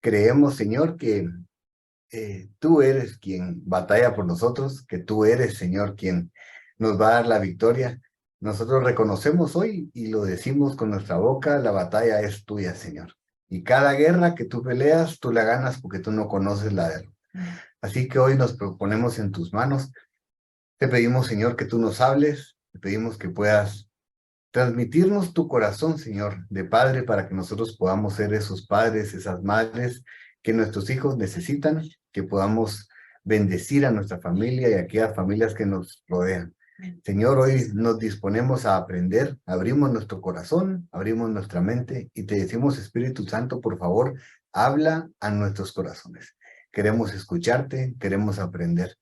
Creemos, Señor, que tú eres quien batalla por nosotros, que tú eres, Señor, quien nos va a dar la victoria. Nosotros reconocemos hoy y lo decimos con nuestra boca, la batalla es tuya, Señor. Y cada guerra que tú peleas, tú la ganas porque tú no conoces la derrota. Así que hoy nos proponemos en tus manos. Te pedimos, Señor, que tú nos hables. Te pedimos que puedas transmitirnos tu corazón, Señor, de padre, para que nosotros podamos ser esos padres, esas madres que nuestros hijos necesitan, que podamos bendecir a nuestra familia y a aquellas familias que nos rodean. Señor, hoy nos disponemos a aprender, abrimos nuestro corazón, abrimos nuestra mente y te decimos, Espíritu Santo, por favor, habla a nuestros corazones. Queremos escucharte, queremos aprender.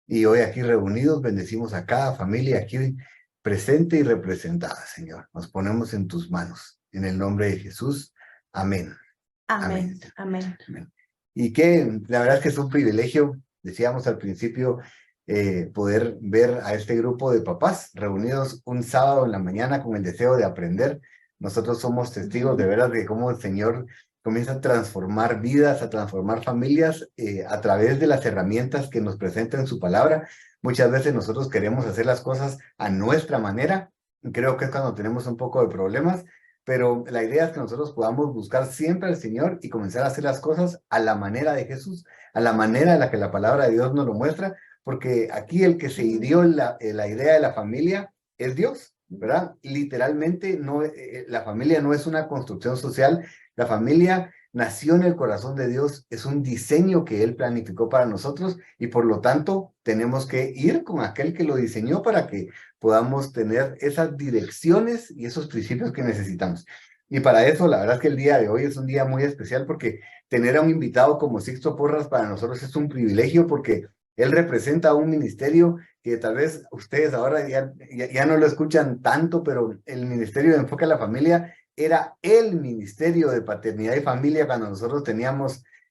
Y hoy aquí reunidos bendecimos a cada familia aquí presente y representada, Señor. Nos ponemos en tus manos. En el nombre de Jesús. Amén. Amén. Amén. Amén. Y que la verdad es que es un privilegio, decíamos al principio, poder ver a este grupo de papás reunidos un sábado en la mañana con el deseo de aprender. Nosotros somos testigos de veras de cómo el Señor comienza a transformar vidas, a transformar familias a través de las herramientas que nos presenta en su palabra. Muchas veces nosotros queremos hacer las cosas a nuestra manera. Creo que es cuando tenemos un poco de problemas, pero la idea es que nosotros podamos buscar siempre al Señor y comenzar a hacer las cosas a la manera de Jesús, a la manera en la que la palabra de Dios nos lo muestra, porque aquí el que se dio la idea de la familia es Dios, ¿verdad? Literalmente no, la familia no es una construcción social, la familia nació en el corazón de Dios, es un diseño que Él planificó para nosotros y por lo tanto tenemos que ir con aquel que lo diseñó para que podamos tener esas direcciones y esos principios que necesitamos. Y para eso, la verdad es que el día de hoy es un día muy especial porque tener a un invitado como Sixto Porras para nosotros es un privilegio porque él representa un ministerio que tal vez ustedes ahora ya no lo escuchan tanto, pero el Ministerio de Enfoque a la Familia era el Ministerio de Paternidad y Familia cuando nosotros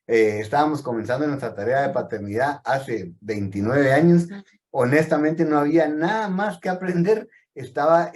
estábamos comenzando nuestra tarea de paternidad hace 29 años. Honestamente no había nada más que aprender. Era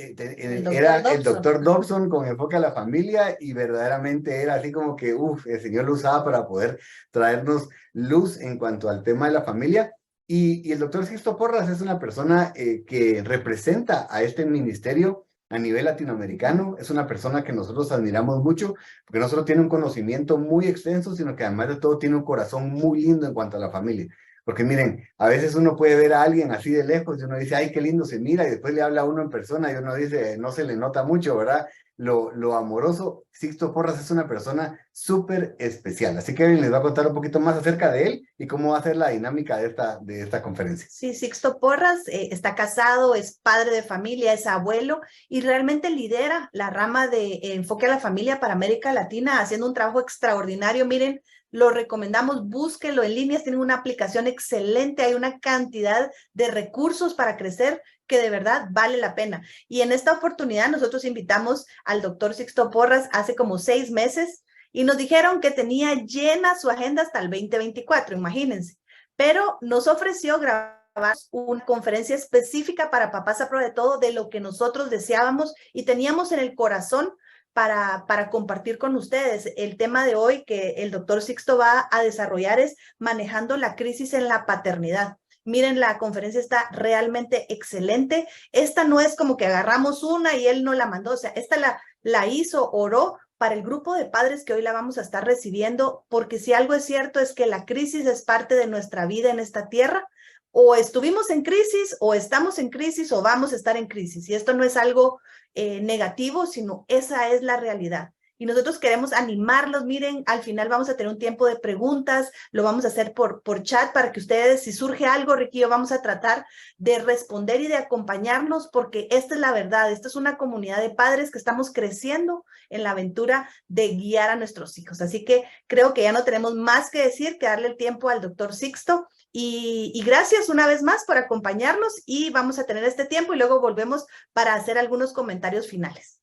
el doctor Dobson con Enfoque a la Familia y verdaderamente era así como que, el Señor lo usaba para poder traernos luz en cuanto al tema de la familia. Y el doctor Sixto Porras es una persona que representa a este ministerio a nivel latinoamericano. Es una persona que nosotros admiramos mucho, porque no solo tiene un conocimiento muy extenso, sino que además de todo tiene un corazón muy lindo en cuanto a la familia. Porque miren, a veces uno puede ver a alguien así de lejos y uno dice, ay, qué lindo se mira, y después le habla a uno en persona y uno dice, no se le nota mucho, ¿verdad? Lo amoroso. Sixto Porras es una persona súper especial. Así que les va a contar un poquito más acerca de él y cómo va a ser la dinámica de esta conferencia. Sí, Sixto Porras está casado, es padre de familia, es abuelo y realmente lidera la rama de Enfoque a la Familia para América Latina, haciendo un trabajo extraordinario. Miren, lo recomendamos, búsquenlo en línea, tienen una aplicación excelente, hay una cantidad de recursos para crecer que de verdad vale la pena. Y en esta oportunidad nosotros invitamos al doctor Sixto Porras hace como 6 meses y nos dijeron que tenía llena su agenda hasta el 2024, imagínense. Pero nos ofreció grabar una conferencia específica para papás a prueba de todo, de lo que nosotros deseábamos y teníamos en el corazón para compartir con ustedes. El tema de hoy que el doctor Sixto va a desarrollar es manejando la crisis en la paternidad. Miren, la conferencia está realmente excelente. Esta no es como que agarramos una y él no la mandó, o sea, esta la hizo, oró para el grupo de padres que hoy la vamos a estar recibiendo, porque si algo es cierto es que la crisis es parte de nuestra vida en esta tierra. O estuvimos en crisis, o estamos en crisis, o vamos a estar en crisis. Y esto no es algo negativo, sino esa es la realidad. Y nosotros queremos animarlos. Miren, al final vamos a tener un tiempo de preguntas, lo vamos a hacer por chat para que ustedes, si surge algo, Ricky y yo vamos a tratar de responder y de acompañarnos, porque esta es la verdad. Esta es una comunidad de padres que estamos creciendo en la aventura de guiar a nuestros hijos. Así que creo que ya no tenemos más que decir, que darle el tiempo al doctor Sixto. Y gracias una vez más por acompañarnos y vamos a tener este tiempo y luego volvemos para hacer algunos comentarios finales.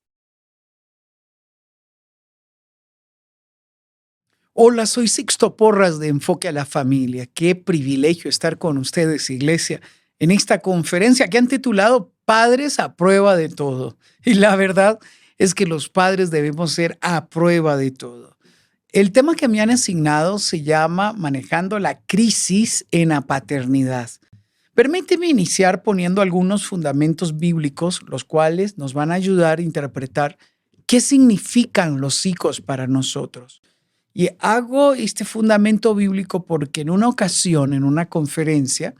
Hola, soy Sixto Porras de Enfoque a la Familia. Qué privilegio estar con ustedes, iglesia, en esta conferencia que han titulado Padres a prueba de todo. Y la verdad es que los padres debemos ser a prueba de todo. El tema que me han asignado se llama Manejando la crisis en la paternidad. Permíteme iniciar poniendo algunos fundamentos bíblicos, los cuales nos van a ayudar a interpretar qué significan los hijos para nosotros. Y hago este fundamento bíblico porque en una ocasión, en una conferencia,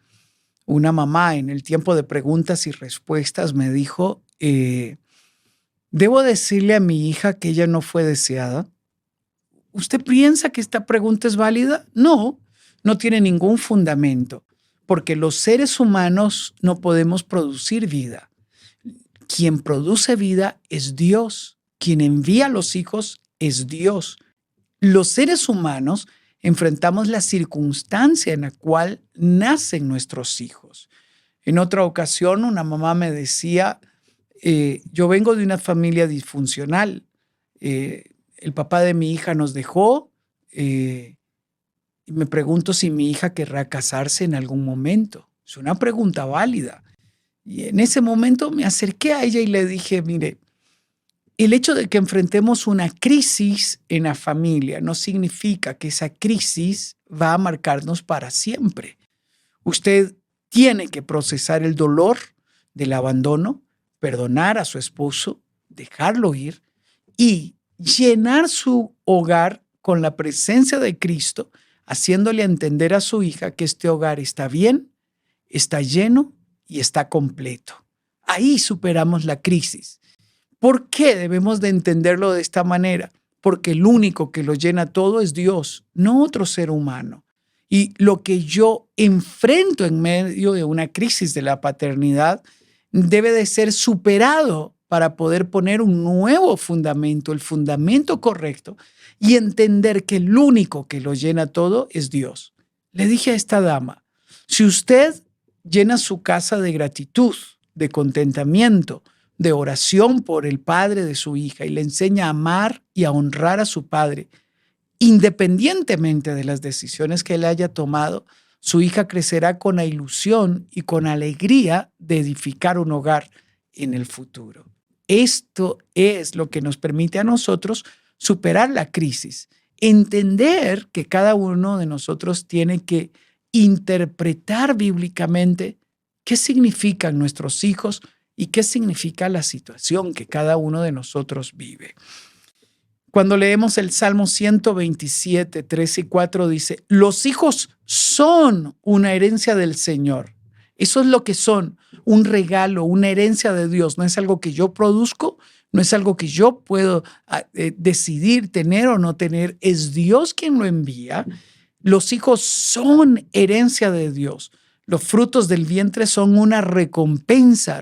una mamá en el tiempo de preguntas y respuestas me dijo, ¿debo decirle a mi hija que ella no fue deseada? ¿Usted piensa que esta pregunta es válida? No, no tiene ningún fundamento, porque los seres humanos no podemos producir vida. Quien produce vida es Dios. Quien envía a los hijos es Dios. Los seres humanos enfrentamos la circunstancia en la cual nacen nuestros hijos. En otra ocasión, una mamá me decía, yo vengo de una familia disfuncional. El papá de mi hija nos dejó y me pregunto si mi hija querrá casarse en algún momento. Es una pregunta válida. Y en ese momento me acerqué a ella y le dije, mire, el hecho de que enfrentemos una crisis en la familia no significa que esa crisis va a marcarnos para siempre. Usted tiene que procesar el dolor del abandono, perdonar a su esposo, dejarlo ir y llenar su hogar con la presencia de Cristo, haciéndole entender a su hija que este hogar está bien, está lleno y está completo. Ahí superamos la crisis. ¿Por qué debemos de entenderlo de esta manera? Porque el único que lo llena todo es Dios, no otro ser humano. Y lo que yo enfrento en medio de una crisis de la paternidad debe de ser superado para poder poner un nuevo fundamento, el fundamento correcto, y entender que el único que lo llena todo es Dios. Le dije a esta dama, si usted llena su casa de gratitud, de contentamiento, de oración por el padre de su hija y le enseña a amar y a honrar a su padre, independientemente de las decisiones que él haya tomado, su hija crecerá con la ilusión y con alegría de edificar un hogar en el futuro. Esto es lo que nos permite a nosotros superar la crisis, entender que cada uno de nosotros tiene que interpretar bíblicamente qué significan nuestros hijos y qué significa la situación que cada uno de nosotros vive. Cuando leemos el Salmo 127, 3 y 4 dice, los hijos son una herencia del Señor. Eso es lo que son, un regalo, una herencia de Dios. No es algo que yo produzco, no es algo que yo puedo decidir tener o no tener. Es Dios quien lo envía. Los hijos son herencia de Dios. Los frutos del vientre son una recompensa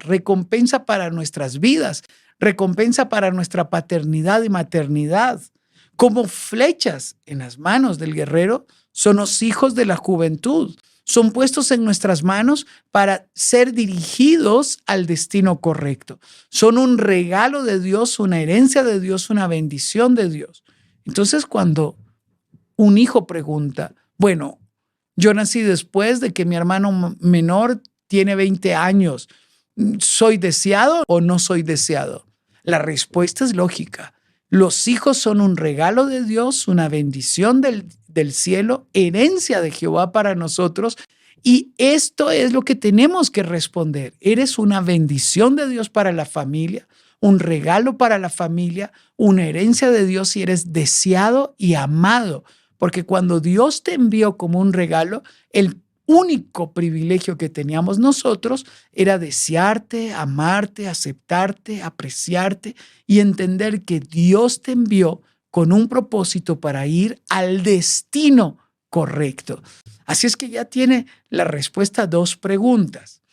para nuestras vidas, recompensa para nuestra paternidad y maternidad. Como flechas en las manos del guerrero, son los hijos de la juventud. Son puestos en nuestras manos para ser dirigidos al destino correcto. Son un regalo de Dios, una herencia de Dios, una bendición de Dios. Entonces, cuando un hijo pregunta, bueno, yo nací después de que mi hermano menor tiene 20 años. ¿Soy deseado o no soy deseado? La respuesta es lógica. Los hijos son un regalo de Dios, una bendición del cielo, herencia de Jehová para nosotros. Y esto es lo que tenemos que responder. Eres una bendición de Dios para la familia, un regalo para la familia, una herencia de Dios y eres deseado y amado. Porque cuando Dios te envió como un regalo, el único privilegio que teníamos nosotros era desearte, amarte, aceptarte, apreciarte y entender que Dios te envió con un propósito para ir al destino correcto. Así es que ya tiene la respuesta a dos preguntas.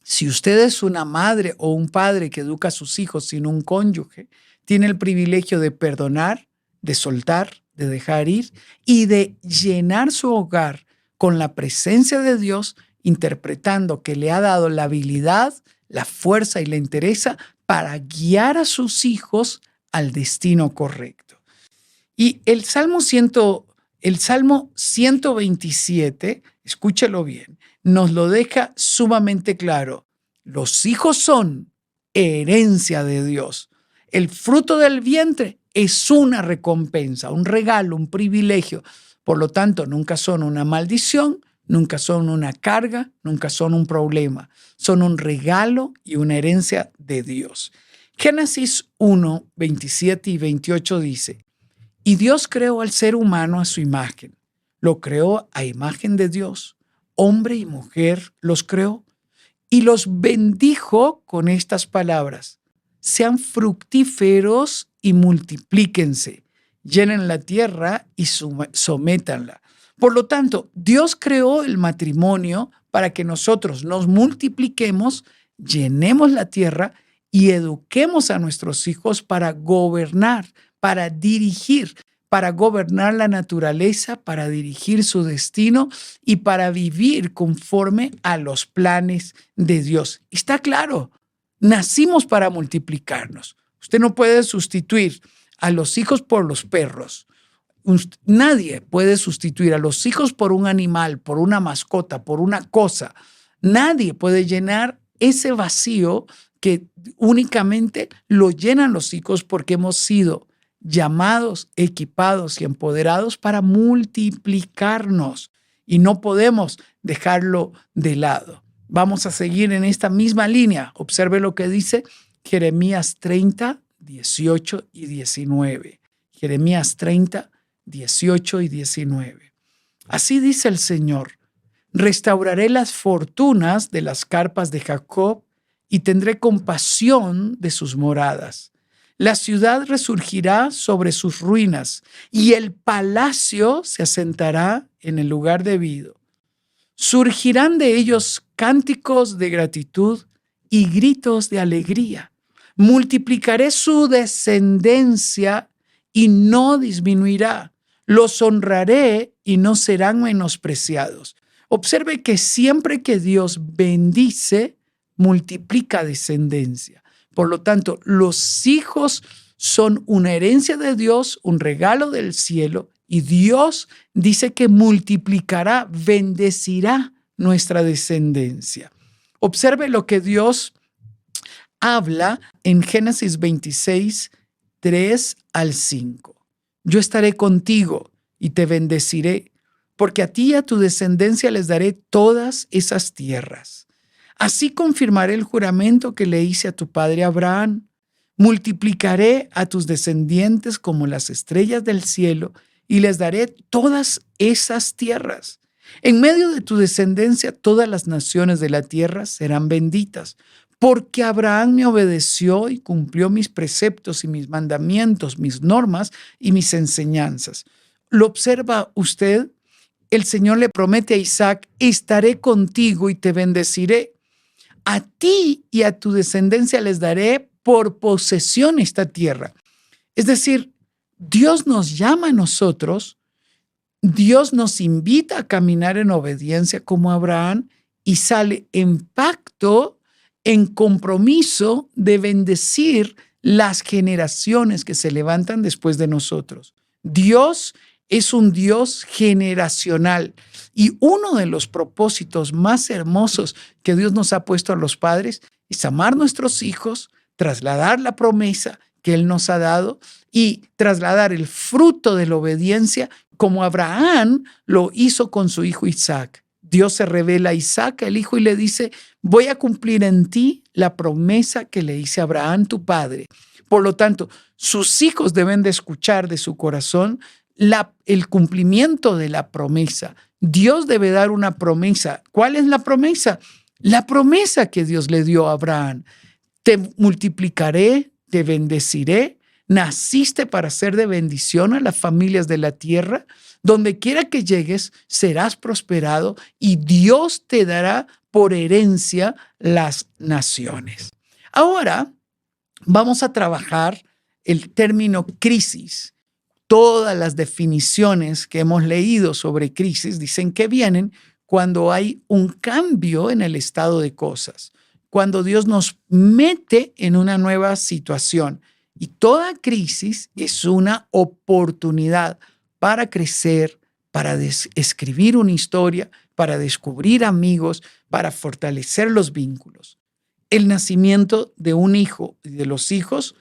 Si usted es una madre o un padre que educa a sus hijos sin un cónyuge, tiene el privilegio de perdonar, de soltar, de dejar ir y de llenar su hogar con la presencia de Dios, interpretando que le ha dado la habilidad, la fuerza y la entereza para guiar a sus hijos al destino correcto. Y el Salmo 127, escúchelo bien, nos lo deja sumamente claro. Los hijos son herencia de Dios. El fruto del vientre es una recompensa, un regalo, un privilegio. Por lo tanto, nunca son una maldición, nunca son una carga, nunca son un problema. Son un regalo y una herencia de Dios. Génesis 1, 27 y 28 dice: y Dios creó al ser humano a su imagen. Lo creó a imagen de Dios. Hombre y mujer los creó. Y los bendijo con estas palabras: sean fructíferos y multiplíquense. Llenen la tierra y sométanla. Por lo tanto, Dios creó el matrimonio para que nosotros nos multipliquemos, llenemos la tierra y eduquemos a nuestros hijos para gobernar, para dirigir, para gobernar la naturaleza, para dirigir su destino y para vivir conforme a los planes de Dios. Está claro, nacimos para multiplicarnos. Usted no puede sustituir a los hijos por los perros. Nadie puede sustituir a los hijos por un animal, por una mascota, por una cosa. Nadie puede llenar ese vacío que únicamente lo llenan los hijos, porque hemos sido llamados, equipados y empoderados para multiplicarnos y no podemos dejarlo de lado. Vamos a seguir en esta misma línea. Observe lo que dice Jeremías 30, 18 y 19. Jeremías 30, 18 y 19. Así dice el Señor: restauraré las fortunas de las carpas de Jacob y tendré compasión de sus moradas. La ciudad resurgirá sobre sus ruinas y el palacio se asentará en el lugar debido. Surgirán de ellos cánticos de gratitud y gritos de alegría. Multiplicaré su descendencia y no disminuirá. Los honraré y no serán menospreciados. Observe que siempre que Dios bendice, multiplica descendencia. Por lo tanto, los hijos son una herencia de Dios, un regalo del cielo, y Dios dice que multiplicará, bendecirá nuestra descendencia. Observe lo que Dios habla en Génesis 26, 3 al 5. Yo estaré contigo y te bendeciré, porque a ti y a tu descendencia les daré todas esas tierras. Así confirmaré el juramento que le hice a tu padre Abraham. Multiplicaré a tus descendientes como las estrellas del cielo y les daré todas esas tierras. En medio de tu descendencia, todas las naciones de la tierra serán benditas, porque Abraham me obedeció y cumplió mis preceptos y mis mandamientos, mis normas y mis enseñanzas. ¿Lo observa usted? El Señor le promete a Isaac: estaré contigo y te bendeciré. A ti y a tu descendencia les daré por posesión esta tierra. Es decir, Dios nos llama a nosotros, Dios nos invita a caminar en obediencia como Abraham y sale en pacto, en compromiso de bendecir las generaciones que se levantan después de nosotros. Dios es un Dios generacional y uno de los propósitos más hermosos que Dios nos ha puesto a los padres es amar a nuestros hijos, trasladar la promesa que Él nos ha dado y trasladar el fruto de la obediencia como Abraham lo hizo con su hijo Isaac. Dios se revela a Isaac, el hijo, y le dice: voy a cumplir en ti la promesa que le hice a Abraham, tu padre. Por lo tanto, sus hijos deben de escuchar de su corazón el cumplimiento de la promesa. Dios debe dar una promesa. ¿Cuál es la promesa? La promesa que Dios le dio a Abraham: te multiplicaré, te bendeciré, naciste para ser de bendición a las familias de la tierra. Donde quiera que llegues, serás prosperado y Dios te dará por herencia las naciones. Ahora vamos a trabajar el término crisis. Todas las definiciones que hemos leído sobre crisis dicen que vienen cuando hay un cambio en el estado de cosas, cuando Dios nos mete en una nueva situación. Y toda crisis es una oportunidad para crecer, para escribir una historia, para descubrir amigos, para fortalecer los vínculos. El nacimiento de un hijo y de los hijos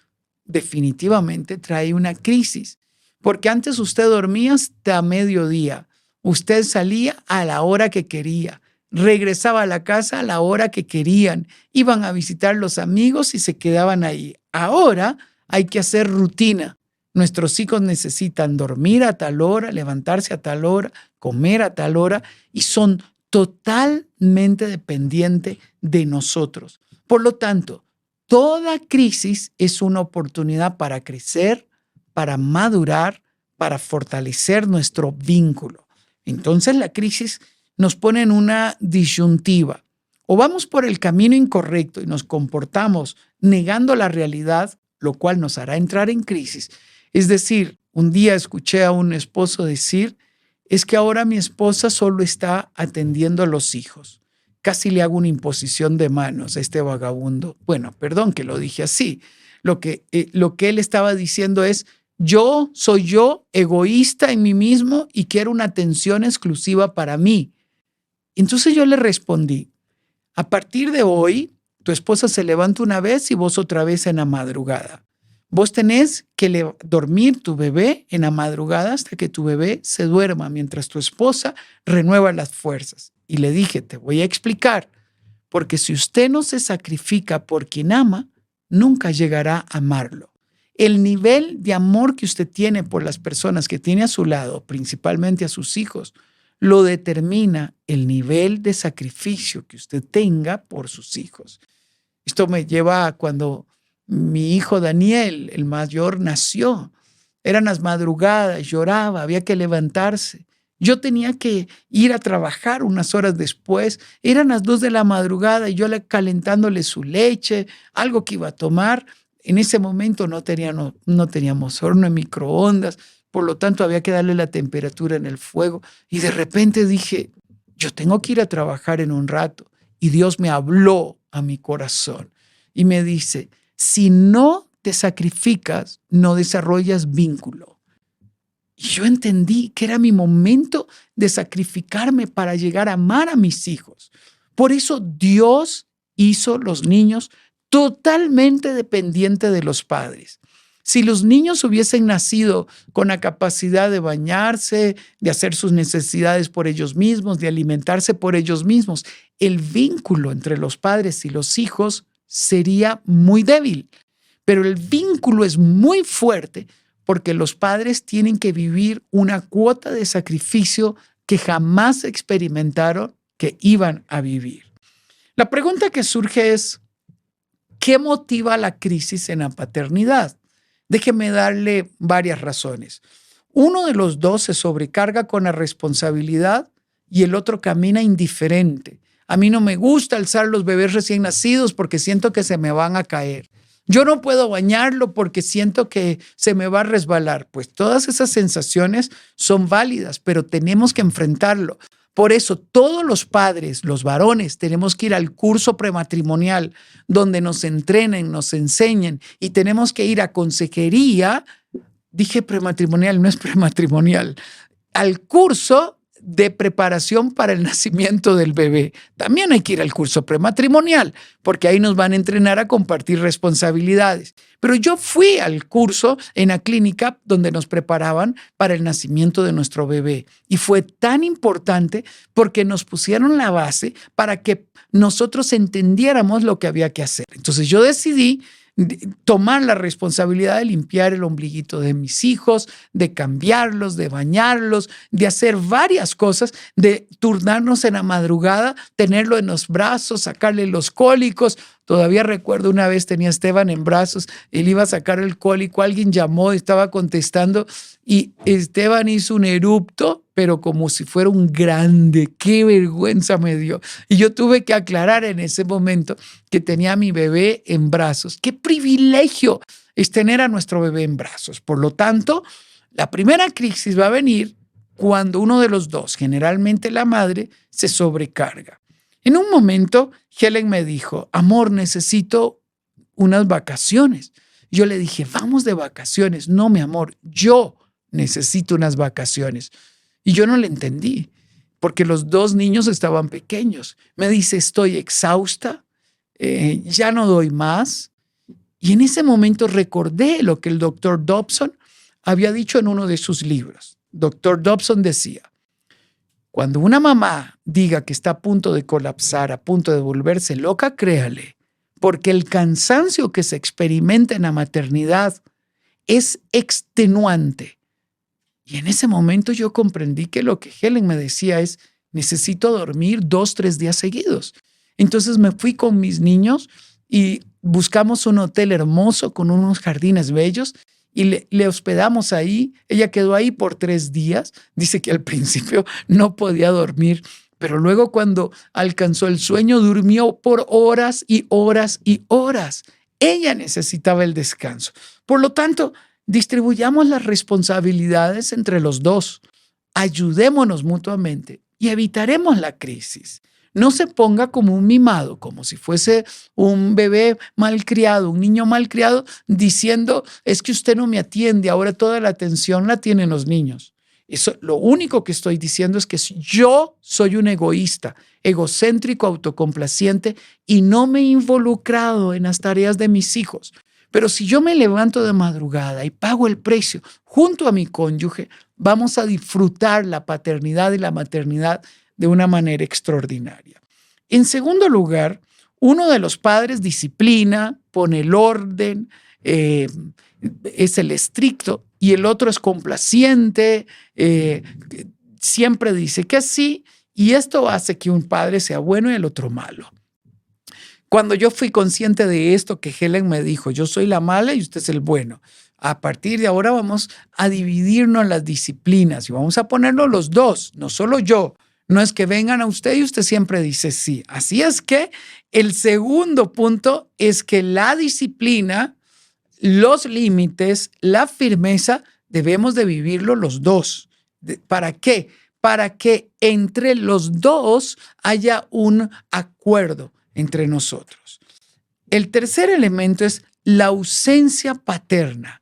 definitivamente trae una crisis, porque antes usted dormía hasta mediodía, usted salía a la hora que quería, regresaba a la casa a la hora que querían, iban a visitar los amigos y se quedaban ahí. Ahora hay que hacer rutina. Nuestros hijos necesitan dormir a tal hora, levantarse a tal hora, comer a tal hora y son totalmente dependientes de nosotros. Por lo tanto, toda crisis es una oportunidad para crecer, para madurar, para fortalecer nuestro vínculo. Entonces la crisis nos pone en una disyuntiva. O vamos por el camino incorrecto y nos comportamos negando la realidad, lo cual nos hará entrar en crisis. Es decir, un día escuché a un esposo decir, es que ahora mi esposa solo está atendiendo a los hijos. Casi le hago una imposición de manos a este vagabundo. Bueno, perdón que lo dije así. Lo que él estaba diciendo es, soy yo, egoísta en mí mismo y quiero una atención exclusiva para mí. Entonces yo le respondí, a partir de hoy, tu esposa se levanta una vez y vos otra vez en la madrugada. Vos tenés que dormir tu bebé en la madrugada hasta que tu bebé se duerma, mientras tu esposa renueva las fuerzas. Y le dije, te voy a explicar, porque si usted no se sacrifica por quien ama, nunca llegará a amarlo. El nivel de amor que usted tiene por las personas que tiene a su lado, principalmente a sus hijos, lo determina el nivel de sacrificio que usted tenga por sus hijos. Esto me lleva a cuando mi hijo Daniel, el mayor, nació. Eran las madrugadas, lloraba, había que levantarse. Yo tenía que ir a trabajar unas horas después. Eran las 2 de la madrugada y yo calentándole su leche, algo que iba a tomar. En ese momento no teníamos horno en microondas, por lo tanto había que darle la temperatura en el fuego. Y de repente dije, yo tengo que ir a trabajar en un rato. Y Dios me habló a mi corazón y me dice, si no te sacrificas, no desarrollas vínculo. Y yo entendí que era mi momento de sacrificarme para llegar a amar a mis hijos. Por eso Dios hizo los niños totalmente dependientes de los padres. Si los niños hubiesen nacido con la capacidad de bañarse, de hacer sus necesidades por ellos mismos, de alimentarse por ellos mismos, el vínculo entre los padres y los hijos sería muy débil. Pero el vínculo es muy fuerte porque los padres tienen que vivir una cuota de sacrificio que jamás experimentaron que iban a vivir. La pregunta que surge es, ¿qué motiva la crisis en la paternidad? Déjeme darle varias razones. Uno de los dos se sobrecarga con la responsabilidad y el otro camina indiferente. A mí no me gusta alzar los bebés recién nacidos porque siento que se me van a caer. Yo no puedo bañarlo porque siento que se me va a resbalar. Pues todas esas sensaciones son válidas, pero tenemos que enfrentarlo. Por eso todos los padres, los varones, tenemos que ir al curso prematrimonial donde nos entrenen, nos enseñen y tenemos que ir a consejería. Dije prematrimonial, no es prematrimonial. Al curso de preparación para el nacimiento del bebé. También hay que ir al curso prematrimonial, porque ahí nos van a entrenar a compartir responsabilidades. Pero yo fui al curso en la clínica donde nos preparaban para el nacimiento de nuestro bebé. Y fue tan importante porque nos pusieron la base para que nosotros entendiéramos lo que había que hacer. Entonces yo decidí tomar la responsabilidad de limpiar el ombliguito de mis hijos, de cambiarlos, de bañarlos, de hacer varias cosas, de turnarnos en la madrugada, tenerlo en los brazos, sacarle los cólicos. Todavía recuerdo una vez tenía a Esteban en brazos, él iba a sacar el cólico, alguien llamó, estaba contestando y Esteban hizo un erupto, pero como si fuera un grande. ¡Qué vergüenza me dio! Y yo tuve que aclarar en ese momento que tenía a mi bebé en brazos. ¡Qué privilegio es tener a nuestro bebé en brazos! Por lo tanto, la primera crisis va a venir cuando uno de los dos, generalmente la madre, se sobrecarga. En un momento, Helen me dijo, amor, necesito unas vacaciones. Yo le dije, vamos de vacaciones. No, mi amor, yo necesito unas vacaciones. Y yo no le entendí, porque los dos niños estaban pequeños. Me dice, estoy exhausta, ya no doy más. Y en ese momento recordé lo que el doctor Dobson había dicho en uno de sus libros. Doctor Dobson decía, cuando una mamá diga que está a punto de colapsar, a punto de volverse loca, créale, porque el cansancio que se experimenta en la maternidad es extenuante. Y en ese momento yo comprendí que lo que Helen me decía es, necesito dormir 2-3 días seguidos. Entonces me fui con mis niños y buscamos un hotel hermoso con unos jardines bellos y le hospedamos ahí. Ella quedó ahí por 3 días. Dice que al principio no podía dormir, pero luego cuando alcanzó el sueño durmió por horas y horas y horas. Ella necesitaba el descanso. Por lo tanto, distribuyamos las responsabilidades entre los dos. Ayudémonos mutuamente y evitaremos la crisis. No se ponga como un mimado, como si fuese un bebé malcriado, un niño malcriado, diciendo, es que usted no me atiende, ahora toda la atención la tienen los niños. Eso, lo único que estoy diciendo es que yo soy un egoísta, egocéntrico, autocomplaciente y no me he involucrado en las tareas de mis hijos. Pero si yo me levanto de madrugada y pago el precio junto a mi cónyuge, vamos a disfrutar la paternidad y la maternidad de una manera extraordinaria. En segundo lugar, uno de los padres disciplina, pone el orden, es el estricto, y el otro es complaciente, siempre dice que sí, y esto hace que un padre sea bueno y el otro malo. Cuando yo fui consciente de esto, que Helen me dijo, yo soy la mala y usted es el bueno. A partir de ahora vamos a dividirnos las disciplinas y vamos a ponernos los dos, no solo yo. No es que vengan a usted y usted siempre dice sí. Así es que el segundo punto es que la disciplina, los límites, la firmeza, debemos de vivirlo los dos. ¿Para qué? Para que entre los dos haya un acuerdo entre nosotros. El tercer elemento es la ausencia paterna.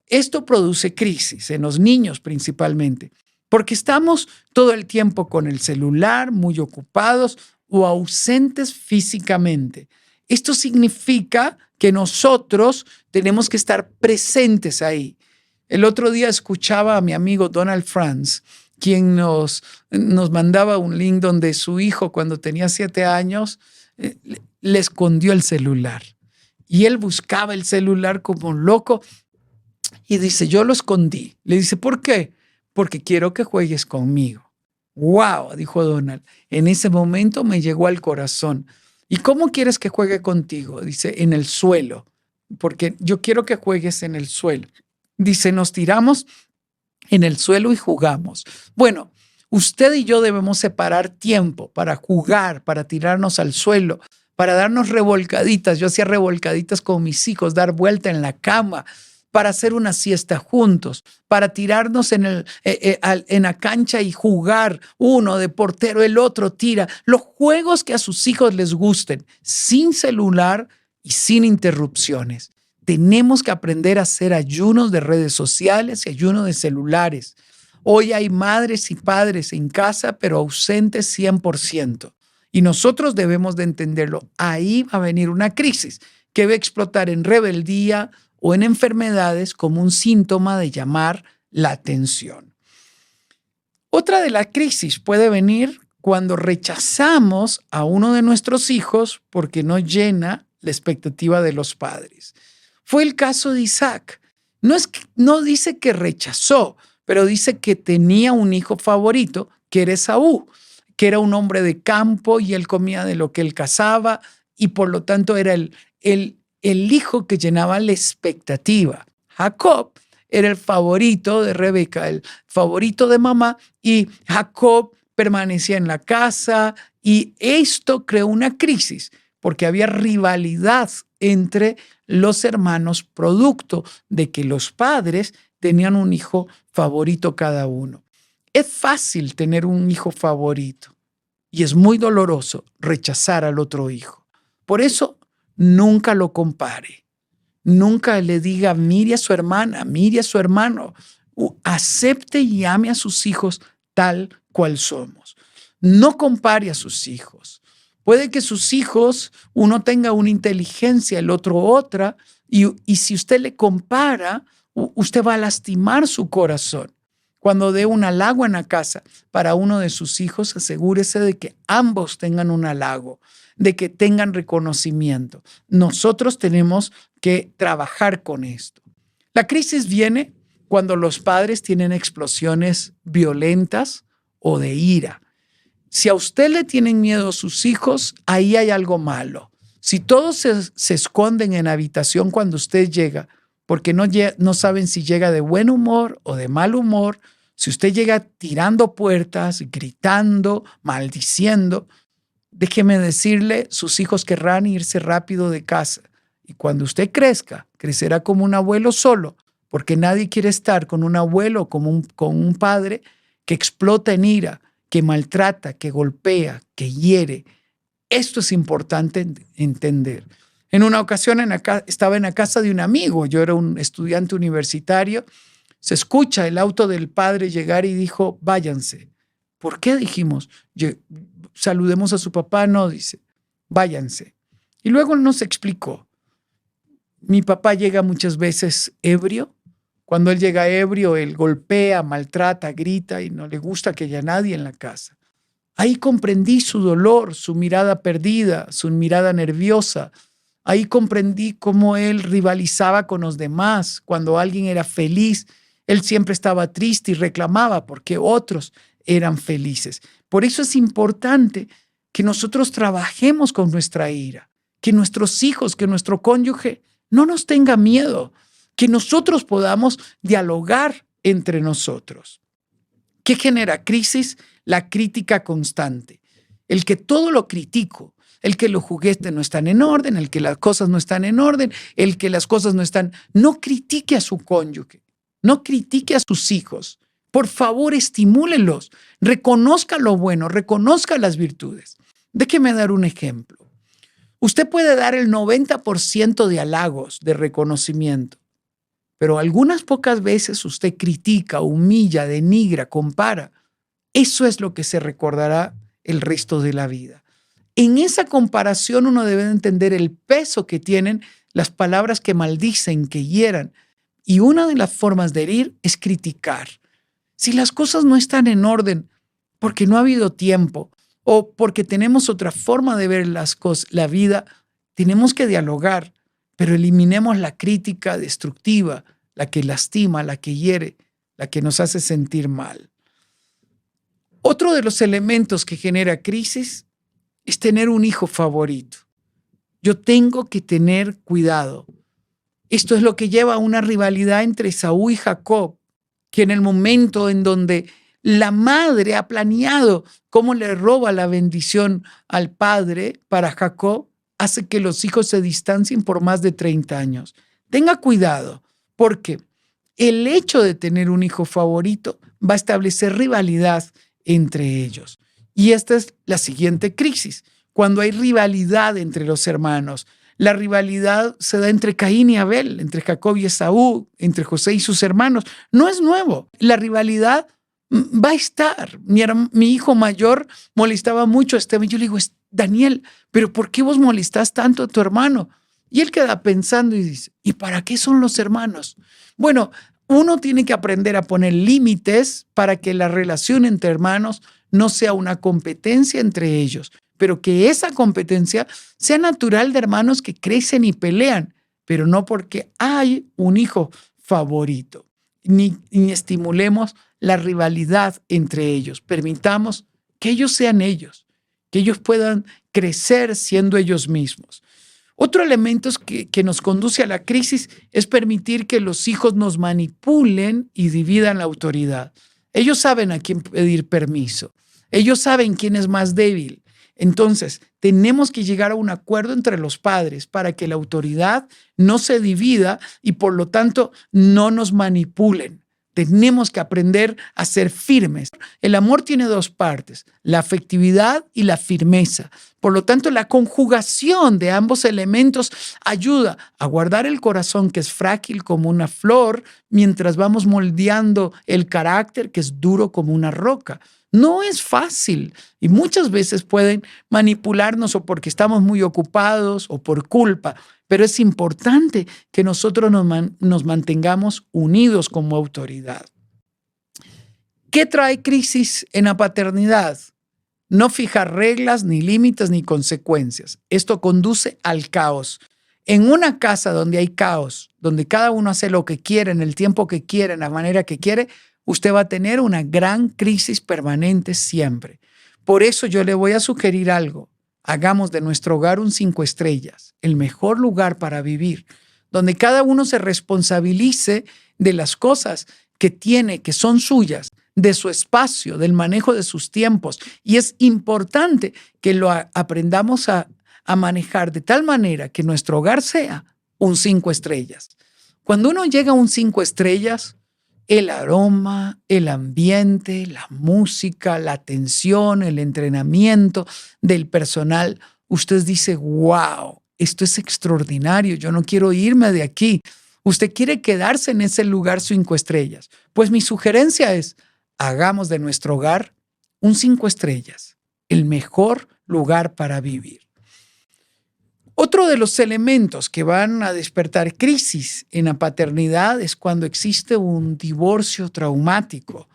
Esto produce crisis en los niños principalmente, porque estamos todo el tiempo con el celular, muy ocupados o ausentes físicamente. Esto significa que nosotros tenemos que estar presentes ahí. El otro día escuchaba a mi amigo Donald Franz, quien nos mandaba un link donde su hijo, cuando tenía 7 años, le escondió el celular. Y él buscaba el celular como un loco y dice, yo lo escondí. Le dice, ¿por qué? Porque quiero que juegues conmigo. ¡Wow! Dijo Donald. En ese momento me llegó al corazón. ¿Y cómo quieres que juegue contigo? Dice, en el suelo. Porque yo quiero que juegues en el suelo. Dice, nos tiramos en el suelo y jugamos. Bueno, usted y yo debemos separar tiempo para jugar, para tirarnos al suelo, para darnos revolcaditas. Yo hacía revolcaditas con mis hijos, dar vuelta en la cama, para hacer una siesta juntos, para tirarnos en la cancha y jugar, uno de portero, el otro tira. Los juegos que a sus hijos les gusten, sin celular y sin interrupciones. Tenemos que aprender a hacer ayunos de redes sociales y ayunos de celulares. Hoy hay madres y padres en casa, pero ausentes 100%. Y nosotros debemos de entenderlo. Ahí va a venir una crisis que va a explotar en rebeldía o en enfermedades como un síntoma de llamar la atención. Otra de las crisis puede venir cuando rechazamos a uno de nuestros hijos porque no llena la expectativa de los padres. Fue el caso de Isaac. No dice que rechazó, pero dice que tenía un hijo favorito, que era Esaú, que era un hombre de campo y él comía de lo que él cazaba y por lo tanto era el hijo que llenaba la expectativa. Jacob era el favorito de Rebeca, el favorito de mamá, y Jacob permanecía en la casa y esto creó una crisis porque había rivalidad entre los hermanos producto de que los padres tenían un hijo favorito cada uno. Es fácil tener un hijo favorito y es muy doloroso rechazar al otro hijo. Por eso, nunca lo compare. Nunca le diga, mire a su hermana, mire a su hermano. Acepte y ame a sus hijos tal cual somos. No compare a sus hijos. Puede que sus hijos, uno tenga una inteligencia, el otro otra, Y si usted le compara, usted va a lastimar su corazón. Cuando dé un halago en la casa para uno de sus hijos, asegúrese de que ambos tengan un halago, de que tengan reconocimiento. Nosotros tenemos que trabajar con esto. La crisis viene cuando los padres tienen explosiones violentas o de ira. Si a usted le tienen miedo a sus hijos, ahí hay algo malo. Si todos se esconden en la habitación cuando usted llega, porque no saben si llega de buen humor o de mal humor, si usted llega tirando puertas, gritando, maldiciendo, déjeme decirle, sus hijos querrán irse rápido de casa. Y cuando usted crezca, crecerá como un abuelo solo, porque nadie quiere estar con un abuelo, con un padre que explota en ira, que maltrata, que golpea, que hiere. Esto es importante entender. En una ocasión estaba en la casa de un amigo, yo era un estudiante universitario, se escucha el auto del padre llegar y dijo, váyanse. ¿Por qué? Dijimos, saludemos a su papá, no, dice, váyanse. Y luego nos explicó, mi papá llega muchas veces ebrio. Cuando él llega ebrio, él golpea, maltrata, grita y no le gusta que haya nadie en la casa. Ahí comprendí su dolor, su mirada perdida, su mirada nerviosa. Ahí comprendí cómo él rivalizaba con los demás. Cuando alguien era feliz, él siempre estaba triste y reclamaba porque otros eran felices. Por eso es importante que nosotros trabajemos con nuestra ira, que nuestros hijos, que nuestro cónyuge no nos tenga miedo, que nosotros podamos dialogar entre nosotros. ¿Qué genera crisis? La crítica constante. El que todo lo critico, el que los juguetes no están en orden, el que las cosas no están en orden, el que las cosas no están... No critique a su cónyuge, no critique a sus hijos. Por favor, estimúlenlos, reconozca lo bueno, reconozca las virtudes. Déjeme dar un ejemplo. Usted puede dar el 90% de halagos, de reconocimiento, pero algunas pocas veces usted critica, humilla, denigra, compara. Eso es lo que se recordará el resto de la vida. En esa comparación uno debe entender el peso que tienen las palabras que maldicen, que hieran. Y una de las formas de herir es criticar. Si las cosas no están en orden, porque no ha habido tiempo o porque tenemos otra forma de ver las cosas, la vida, tenemos que dialogar, pero eliminemos la crítica destructiva, la que lastima, la que hiere, la que nos hace sentir mal. Otro de los elementos que genera crisis es tener un hijo favorito. Yo tengo que tener cuidado. Esto es lo que lleva a una rivalidad entre Esaú y Jacob, que en el momento en donde la madre ha planeado cómo le roba la bendición al padre para Jacob, hace que los hijos se distancien por más de 30 años. Tenga cuidado, porque el hecho de tener un hijo favorito va a establecer rivalidad entre ellos. Y esta es la siguiente crisis. Cuando hay rivalidad entre los hermanos, la rivalidad se da entre Caín y Abel, entre Jacob y Esaú, entre José y sus hermanos. No es nuevo. La rivalidad va a estar. Mi hijo mayor molestaba mucho a Esteban. Yo le digo, Daniel, ¿pero por qué vos molestás tanto a tu hermano? Y él queda pensando y dice, ¿y para qué son los hermanos? Bueno, uno tiene que aprender a poner límites para que la relación entre hermanos no sea una competencia entre ellos, pero que esa competencia sea natural de hermanos que crecen y pelean, pero no porque hay un hijo favorito. Ni estimulemos la rivalidad entre ellos. Permitamos que ellos sean ellos, que ellos puedan crecer siendo ellos mismos. Otro elemento que nos conduce a la crisis es permitir que los hijos nos manipulen y dividan la autoridad. Ellos saben a quién pedir permiso. Ellos saben quién es más débil. Entonces, tenemos que llegar a un acuerdo entre los padres para que la autoridad no se divida y por lo tanto no nos manipulen. Tenemos que aprender a ser firmes. El amor tiene dos partes, la afectividad y la firmeza. Por lo tanto, la conjugación de ambos elementos ayuda a guardar el corazón, que es frágil como una flor, mientras vamos moldeando el carácter, que es duro como una roca. No es fácil y muchas veces pueden manipularnos o porque estamos muy ocupados o por culpa, pero es importante que nosotros nos mantengamos unidos como autoridad. ¿Qué trae crisis en la paternidad? No fijar reglas, ni límites, ni consecuencias. Esto conduce al caos. En una casa donde hay caos, donde cada uno hace lo que quiere, en el tiempo que quiere, en la manera que quiere, usted va a tener una gran crisis permanente siempre. Por eso yo le voy a sugerir algo. Hagamos de nuestro hogar un 5 estrellas, el mejor lugar para vivir, donde cada uno se responsabilice de las cosas que tiene, que son suyas, de su espacio, del manejo de sus tiempos. Y es importante que lo aprendamos a manejar de tal manera que nuestro hogar sea un 5 estrellas. Cuando uno llega a un 5 estrellas, el aroma, el ambiente, la música, la atención, el entrenamiento del personal, usted dice, wow, esto es extraordinario, yo no quiero irme de aquí. Usted quiere quedarse en ese lugar 5 estrellas. Pues mi sugerencia es, hagamos de nuestro hogar un 5 estrellas, el mejor lugar para vivir. Otro de los elementos que van a despertar crisis en la paternidad es cuando existe un divorcio traumático,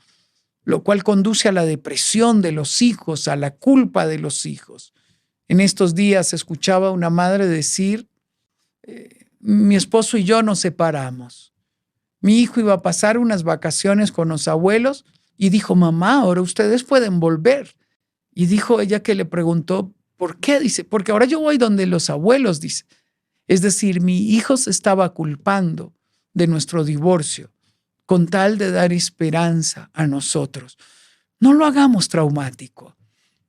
lo cual conduce a la depresión de los hijos, a la culpa de los hijos. En estos días escuchaba a una madre decir, mi esposo y yo nos separamos. Mi hijo iba a pasar unas vacaciones con los abuelos y dijo, mamá, ahora ustedes pueden volver. Y dijo ella que le preguntó, ¿por qué? Dice, porque ahora yo voy donde los abuelos, dice. Es decir, mi hijo se estaba culpando de nuestro divorcio con tal de dar esperanza a nosotros. No lo hagamos traumático.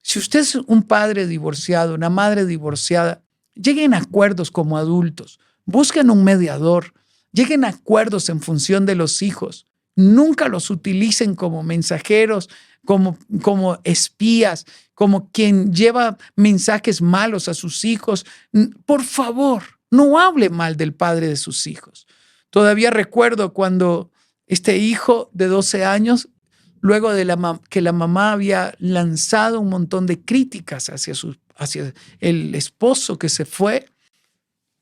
Si usted es un padre divorciado, una madre divorciada, lleguen a acuerdos como adultos, busquen un mediador, lleguen a acuerdos en función de los hijos. Nunca los utilicen como mensajeros, como espías, como quien lleva mensajes malos a sus hijos. Por favor, no hable mal del padre de sus hijos. Todavía recuerdo cuando este hijo de 12 años, luego de que la mamá había lanzado un montón de críticas hacia el esposo que se fue,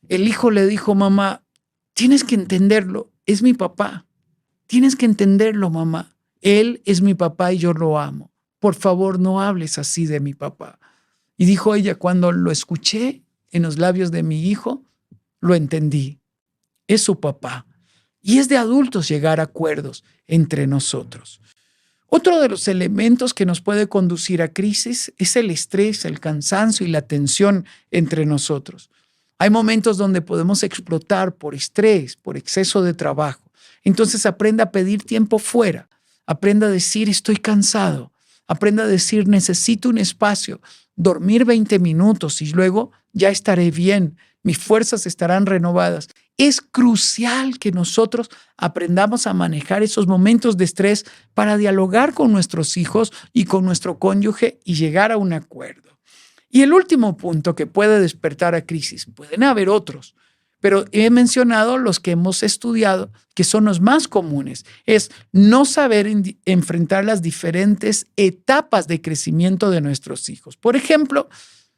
el hijo le dijo, mamá, tienes que entenderlo, es mi papá. Tienes que entenderlo, mamá. Él es mi papá y yo lo amo. Por favor, no hables así de mi papá. Y dijo ella, cuando lo escuché en los labios de mi hijo, lo entendí. Es su papá. Y es de adultos llegar a acuerdos entre nosotros. Otro de los elementos que nos puede conducir a crisis es el estrés, el cansancio y la tensión entre nosotros. Hay momentos donde podemos explotar por estrés, por exceso de trabajo. Entonces aprenda a pedir tiempo fuera, aprenda a decir estoy cansado, aprenda a decir necesito un espacio, dormir 20 minutos y luego ya estaré bien, mis fuerzas estarán renovadas. Es crucial que nosotros aprendamos a manejar esos momentos de estrés para dialogar con nuestros hijos y con nuestro cónyuge y llegar a un acuerdo. Y el último punto que puede despertar a crisis, pueden haber otros, pero he mencionado los que hemos estudiado, que son los más comunes, es no saber enfrentar las diferentes etapas de crecimiento de nuestros hijos. Por ejemplo,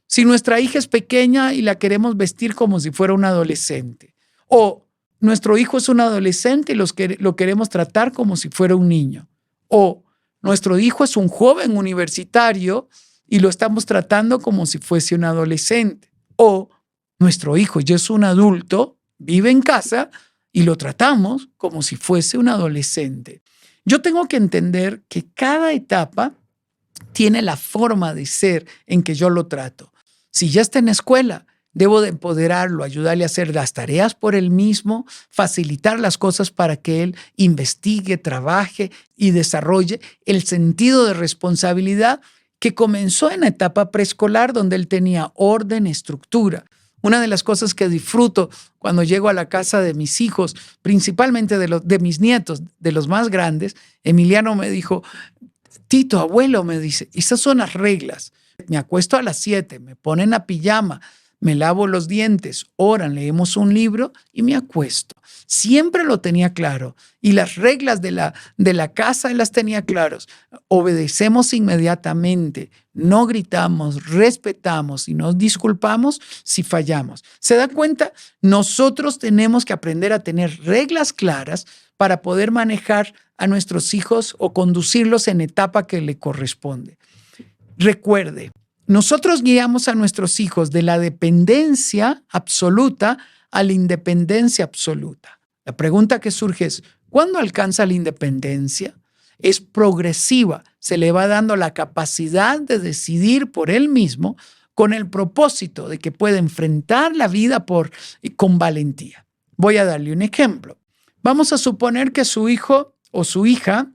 si nuestra hija es pequeña y la queremos vestir como si fuera un adolescente, o nuestro hijo es un adolescente y lo queremos tratar como si fuera un niño, o nuestro hijo es un joven universitario y lo estamos tratando como si fuese un adolescente, o nuestro hijo ya es un adulto, vive en casa y lo tratamos como si fuese un adolescente. Yo tengo que entender que cada etapa tiene la forma de ser en que yo lo trato. Si ya está en la escuela, debo de empoderarlo, ayudarle a hacer las tareas por él mismo, facilitar las cosas para que él investigue, trabaje y desarrolle el sentido de responsabilidad que comenzó en la etapa preescolar, donde él tenía orden, estructura. Una de las cosas que disfruto cuando llego a la casa de mis hijos, principalmente de mis nietos, de los más grandes, Emiliano me dijo, Tito, abuelo, me dice, esas son las reglas. Me acuesto a las 7, me ponen la pijama, me lavo los dientes, oran, leemos un libro y me acuesto. Siempre lo tenía claro y las reglas de la casa las tenía claros. Obedecemos inmediatamente, no gritamos, respetamos y nos disculpamos si fallamos. ¿Se da cuenta? Nosotros tenemos que aprender a tener reglas claras para poder manejar a nuestros hijos o conducirlos en etapa que le corresponde. Recuerde, nosotros guiamos a nuestros hijos de la dependencia absoluta a la independencia absoluta. La pregunta que surge es, ¿cuándo alcanza la independencia? Es progresiva, se le va dando la capacidad de decidir por él mismo con el propósito de que pueda enfrentar la vida con valentía. Voy a darle un ejemplo. Vamos a suponer que su hijo o su hija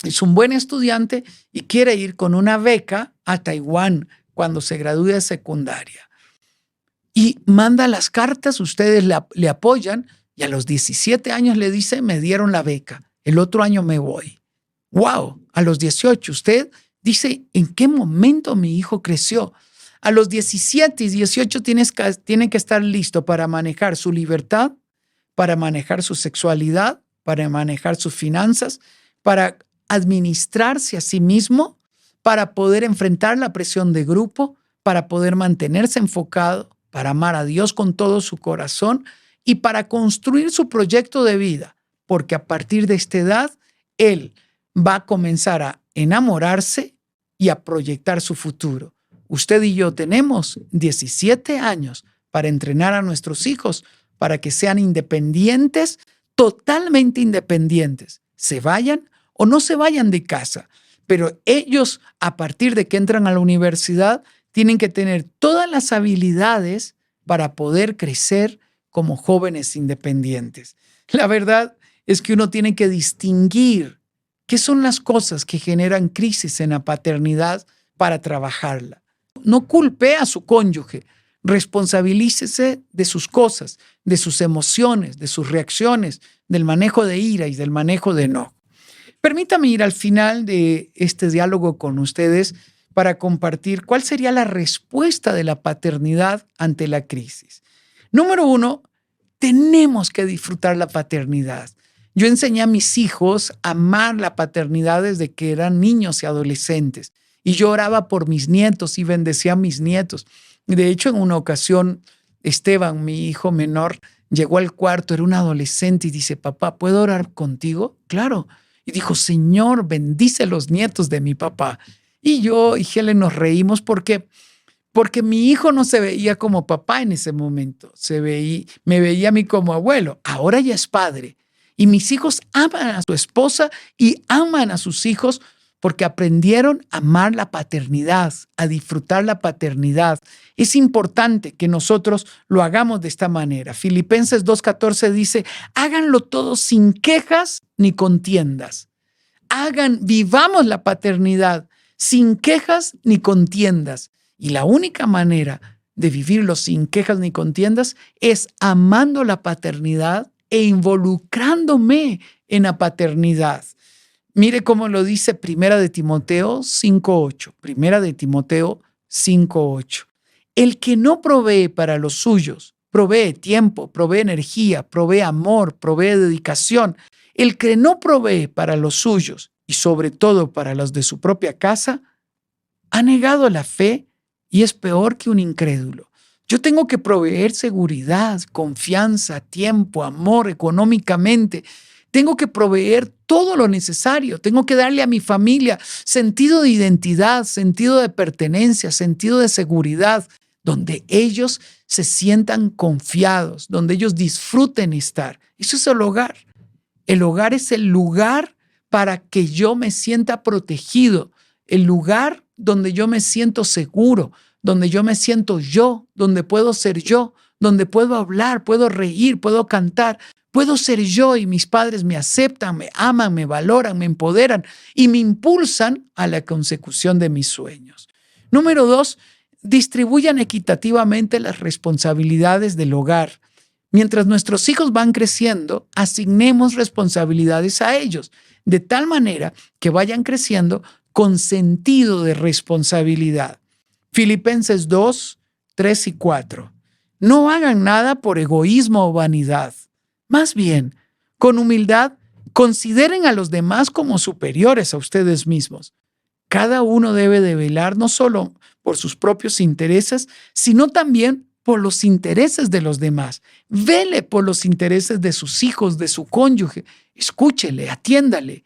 es un buen estudiante y quiere ir con una beca a Taiwán cuando se gradúe de secundaria. Y manda las cartas, ustedes le apoyan y a los 17 años le dice, me dieron la beca, el otro año me voy. ¡Wow! A los 18 usted dice, ¿en qué momento mi hijo creció? A los 17 y 18 tiene que estar listo para manejar su libertad, para manejar su sexualidad, para manejar sus finanzas, para administrarse a sí mismo, para poder enfrentar la presión de grupo, para poder mantenerse enfocado, para amar a Dios con todo su corazón y para construir su proyecto de vida, porque a partir de esta edad, él va a comenzar a enamorarse y a proyectar su futuro. Usted y yo tenemos 17 años para entrenar a nuestros hijos para que sean independientes, totalmente independientes, se vayan o no se vayan de casa. Pero ellos, a partir de que entran a la universidad, tienen que tener todas las habilidades para poder crecer como jóvenes independientes. La verdad es que uno tiene que distinguir qué son las cosas que generan crisis en la paternidad para trabajarla. No culpe a su cónyuge, responsabilícese de sus cosas, de sus emociones, de sus reacciones, del manejo de ira y del manejo de enojo. Permítame ir al final de este diálogo con ustedes para compartir cuál sería la respuesta de la paternidad ante la crisis. Número 1, tenemos que disfrutar la paternidad. Yo enseñé a mis hijos a amar la paternidad desde que eran niños y adolescentes. Y yo oraba por mis nietos y bendecía a mis nietos. De hecho, en una ocasión, Esteban, mi hijo menor, llegó al cuarto, era un adolescente y dice, papá, ¿puedo orar contigo? Claro. Y dijo, Señor, bendice los nietos de mi papá. Y yo y Helen nos reímos porque mi hijo no se veía como papá en ese momento. Me veía a mí como abuelo. Ahora ya es padre. Y mis hijos aman a su esposa y aman a sus hijos porque aprendieron a amar la paternidad, a disfrutar la paternidad. Es importante que nosotros lo hagamos de esta manera. Filipenses 2:14 dice, háganlo todo sin quejas ni contiendas. Vivamos la paternidad sin quejas ni contiendas. Y la única manera de vivirlo sin quejas ni contiendas es amando la paternidad e involucrándome en la paternidad. Mire cómo lo dice Primera de Timoteo 5:8. Primera de Timoteo 5:8. El que no provee para los suyos, provee tiempo, provee energía, provee amor, provee dedicación. El que no provee para los suyos y sobre todo para los de su propia casa, ha negado la fe y es peor que un incrédulo. Yo tengo que proveer seguridad, confianza, tiempo, amor, económicamente. Tengo que proveer todo lo necesario. Tengo que darle a mi familia sentido de identidad, sentido de pertenencia, sentido de seguridad, donde ellos se sientan confiados, donde ellos disfruten estar. Eso es el hogar. El hogar es el lugar para que yo me sienta protegido, el lugar donde yo me siento seguro, donde yo me siento yo, donde puedo ser yo, donde puedo hablar, puedo reír, puedo cantar, puedo ser yo y mis padres me aceptan, me aman, me valoran, me empoderan y me impulsan a la consecución de mis sueños. Número 2, distribuyan equitativamente las responsabilidades del hogar. Mientras nuestros hijos van creciendo, asignemos responsabilidades a ellos, de tal manera que vayan creciendo con sentido de responsabilidad. Filipenses 2, 3 y 4. No hagan nada por egoísmo o vanidad. Más bien, con humildad, consideren a los demás como superiores a ustedes mismos. Cada uno debe de velar no solo por sus propios intereses, sino también por los intereses de los demás. Vele por los intereses de sus hijos, de su cónyuge. Escúchele, atiéndale.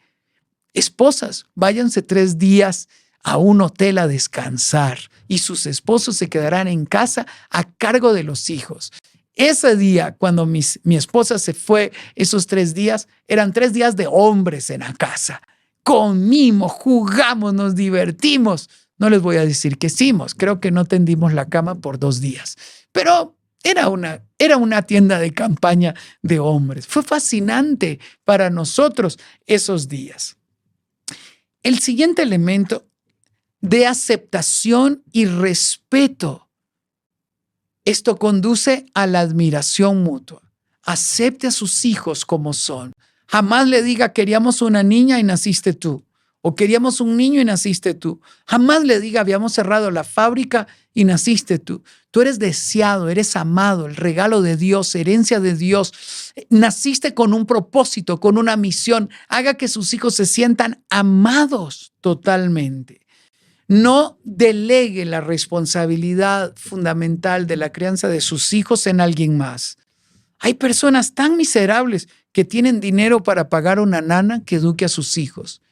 Esposas, váyanse 3 días a un hotel a descansar y sus esposos se quedarán en casa a cargo de los hijos. Ese día, cuando mi esposa se fue, esos 3 días, eran 3 días de hombres en la casa. Comimos, jugamos, nos divertimos. No les voy a decir qué hicimos. Creo que no tendimos la cama por 2 días. Pero era una tienda de campaña de hombres. Fue fascinante para nosotros esos días. El siguiente elemento de aceptación y respeto. Esto conduce a la admiración mutua. Acepte a sus hijos como son. Jamás le diga, queríamos una niña y naciste tú. O queríamos un niño y naciste tú. Jamás le diga, habíamos cerrado la fábrica y naciste tú. Tú eres deseado, eres amado, el regalo de Dios, herencia de Dios. Naciste con un propósito, con una misión. Haga que sus hijos se sientan amados totalmente. No delegue la responsabilidad fundamental de la crianza de sus hijos en alguien más. Hay personas tan miserables que tienen dinero para pagar una nana que eduque a sus hijos.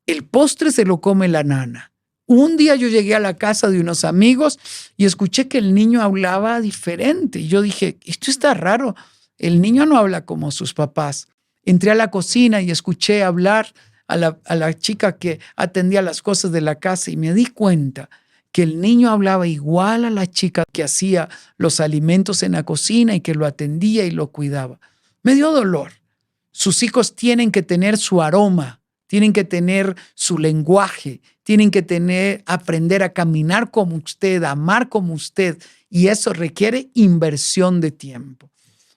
El postre se lo come la nana. Un día yo llegué a la casa de unos amigos y escuché que el niño hablaba diferente. Y yo dije, esto está raro. El niño no habla como sus papás. Entré a la cocina y escuché hablar a la chica que atendía las cosas de la casa y me di cuenta que el niño hablaba igual a la chica que hacía los alimentos en la cocina y que lo atendía y lo cuidaba. Me dio dolor. Sus hijos tienen que tener su aroma, tienen que tener su lenguaje, tienen que aprender a caminar como usted, a amar como usted, y eso requiere inversión de tiempo.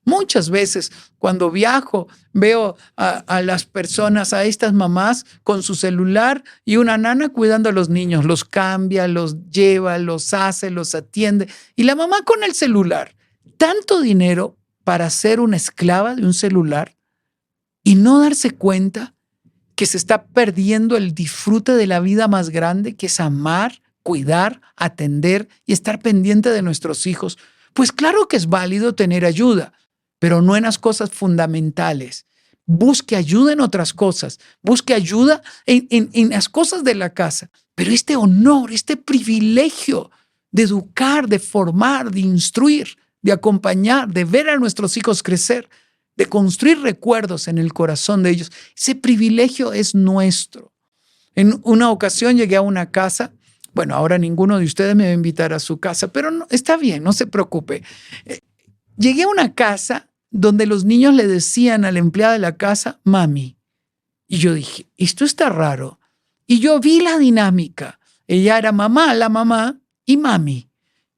Muchas veces cuando viajo veo a las personas, a estas mamás con su celular y una nana cuidando a los niños. Los cambia, los lleva, los hace, los atiende. Y la mamá con el celular. Tanto dinero para ser una esclava de un celular y no darse cuenta que se está perdiendo el disfrute de la vida más grande, que es amar, cuidar, atender y estar pendiente de nuestros hijos. Pues claro que es válido tener ayuda, pero no en las cosas fundamentales. Busque ayuda en otras cosas, busque ayuda en las cosas de la casa. Pero este honor, este privilegio de educar, de formar, de instruir, de acompañar, de ver a nuestros hijos crecer, de construir recuerdos en el corazón de ellos, ese privilegio es nuestro. En una ocasión llegué a una casa, bueno, ahora ninguno de ustedes me va a invitar a su casa, pero no, está bien, no se preocupe. Llegué a una casa donde los niños le decían a la empleada de la casa, mami. Y yo dije, esto está raro. Y yo vi la dinámica. Ella era mamá, la mamá y mami.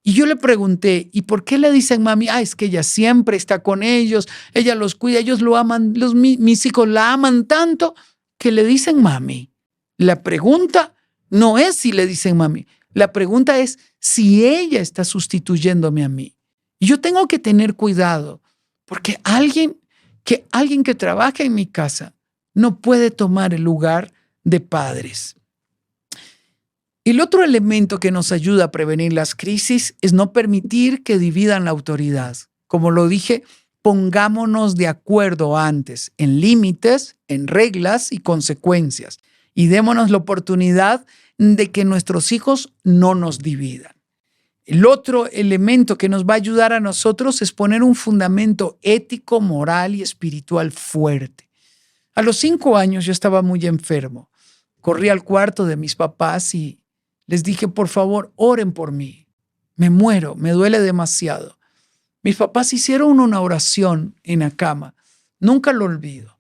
Y yo le pregunté, ¿y por qué le dicen mami? Es que ella siempre está con ellos, ella los cuida, ellos lo aman, mis hijos la aman tanto que le dicen mami. La pregunta no es si le dicen mami. La pregunta es si ella está sustituyéndome a mí. Y yo tengo que tener cuidado. Porque alguien que trabaja en mi casa no puede tomar el lugar de padres. El otro elemento que nos ayuda a prevenir las crisis es no permitir que dividan la autoridad. Como lo dije, pongámonos de acuerdo antes en límites, en reglas y consecuencias. Y démonos la oportunidad de que nuestros hijos no nos dividan. El otro elemento que nos va a ayudar a nosotros es poner un fundamento ético, moral y espiritual fuerte. A los 5 años yo estaba muy enfermo. Corrí al cuarto de mis papás y les dije, por favor, oren por mí. Me muero, me duele demasiado. Mis papás hicieron una oración en la cama. Nunca lo olvido.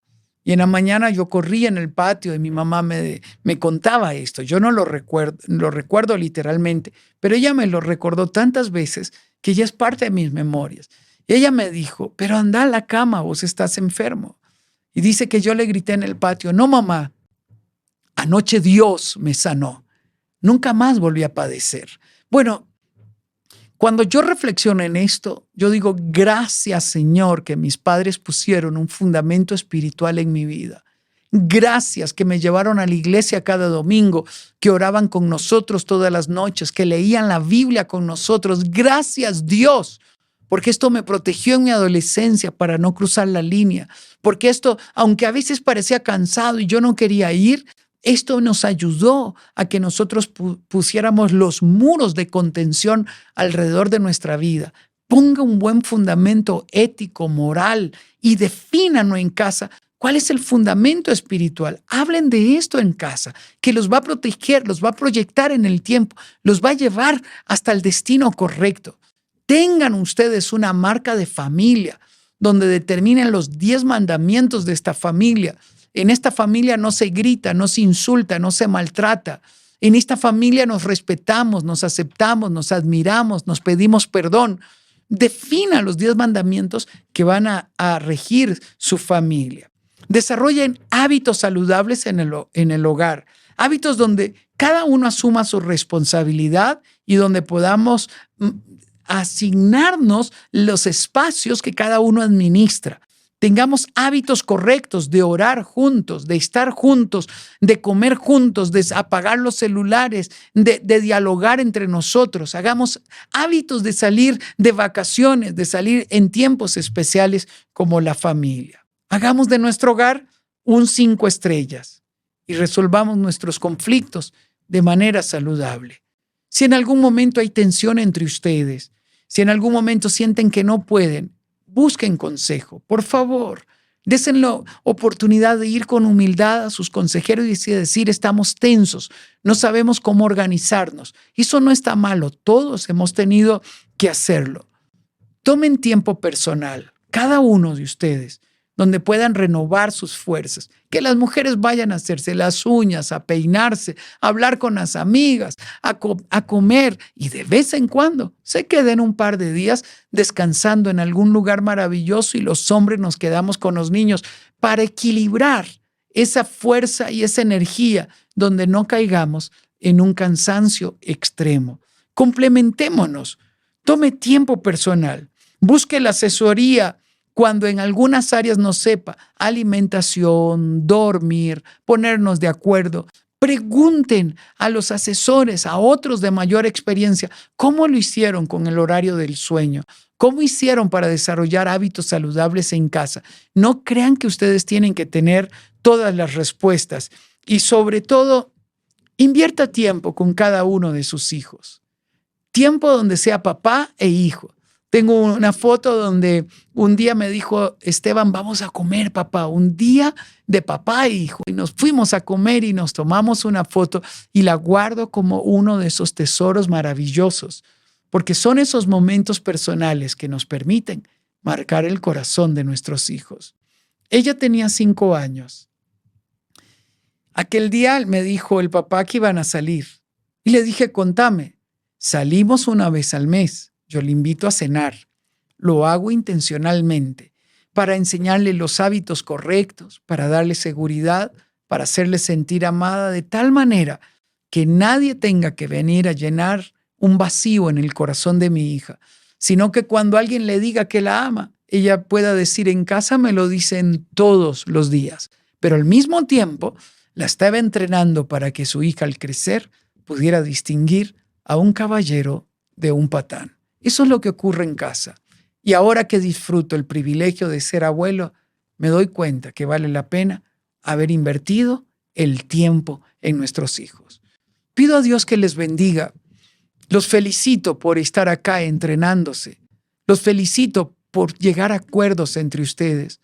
Y en la mañana yo corría en el patio y mi mamá me contaba esto. Yo no lo recuerdo literalmente, pero ella me lo recordó tantas veces que ya es parte de mis memorias. Y ella me dijo, pero anda a la cama, vos estás enfermo. Y dice que yo le grité en el patio, no mamá, anoche Dios me sanó. Nunca más volví a padecer. Bueno, Cuando yo reflexiono en esto, yo digo, gracias Señor que mis padres pusieron un fundamento espiritual en mi vida. Gracias que me llevaron a la iglesia cada domingo, que oraban con nosotros todas las noches, que leían la Biblia con nosotros. Gracias Dios, porque esto me protegió en mi adolescencia para no cruzar la línea. Porque esto, aunque a veces parecía cansado y yo no quería ir, esto nos ayudó a que nosotros pusiéramos los muros de contención alrededor de nuestra vida. Ponga un buen fundamento ético, moral y defínanlo en casa. ¿Cuál es el fundamento espiritual? Hablen de esto en casa, que los va a proteger, los va a proyectar en el tiempo, los va a llevar hasta el destino correcto. Tengan ustedes una marca de familia donde determinen los 10 mandamientos de esta familia. En esta familia no se grita, no se insulta, no se maltrata. En esta familia nos respetamos, nos aceptamos, nos admiramos, nos pedimos perdón. Defina los 10 mandamientos que van a regir su familia. Desarrollen hábitos saludables en el hogar, hábitos donde cada uno asuma su responsabilidad y donde podamos asignarnos los espacios que cada uno administra. Tengamos hábitos correctos de orar juntos, de estar juntos, de comer juntos, de apagar los celulares, de dialogar entre nosotros. Hagamos hábitos de salir de vacaciones, de salir en tiempos especiales como la familia. Hagamos de nuestro hogar un 5 estrellas y resolvamos nuestros conflictos de manera saludable. Si en algún momento hay tensión entre ustedes, si en algún momento sienten que no pueden, busquen consejo, por favor. Desen la oportunidad de ir con humildad a sus consejeros y decir, estamos tensos, no sabemos cómo organizarnos. Eso no está malo, todos hemos tenido que hacerlo. Tomen tiempo personal, cada uno de ustedes, donde puedan renovar sus fuerzas. Que las mujeres vayan a hacerse las uñas, a peinarse, a hablar con las amigas, a comer y de vez en cuando se queden un par de días descansando en algún lugar maravilloso y los hombres nos quedamos con los niños para equilibrar esa fuerza y esa energía donde no caigamos en un cansancio extremo. Complementémonos. Tome tiempo personal. Busque la asesoría cuando en algunas áreas no sepa, alimentación, dormir, ponernos de acuerdo. Pregunten a los asesores, a otros de mayor experiencia, cómo lo hicieron con el horario del sueño, cómo hicieron para desarrollar hábitos saludables en casa. No crean que ustedes tienen que tener todas las respuestas y sobre todo, invierta tiempo con cada uno de sus hijos. Tiempo donde sea papá e hijo. Tengo una foto donde un día me dijo, Esteban, vamos a comer, papá, un día de papá e hijo. Y nos fuimos a comer y nos tomamos una foto y la guardo como uno de esos tesoros maravillosos, porque son esos momentos personales que nos permiten marcar el corazón de nuestros hijos. Ella tenía 5 años. Aquel día me dijo el papá que iban a salir y le dije, contame, salimos una vez al mes. Yo le invito a cenar. Lo hago intencionalmente para enseñarle los hábitos correctos, para darle seguridad, para hacerle sentir amada de tal manera que nadie tenga que venir a llenar un vacío en el corazón de mi hija, sino que cuando alguien le diga que la ama, ella pueda decir, en casa me lo dicen todos los días, pero al mismo tiempo la estaba entrenando para que su hija al crecer pudiera distinguir a un caballero de un patán. Eso es lo que ocurre en casa. Y ahora que disfruto el privilegio de ser abuelo, me doy cuenta que vale la pena haber invertido el tiempo en nuestros hijos. Pido a Dios que les bendiga. Los felicito por estar acá entrenándose. Los felicito por llegar a acuerdos entre ustedes.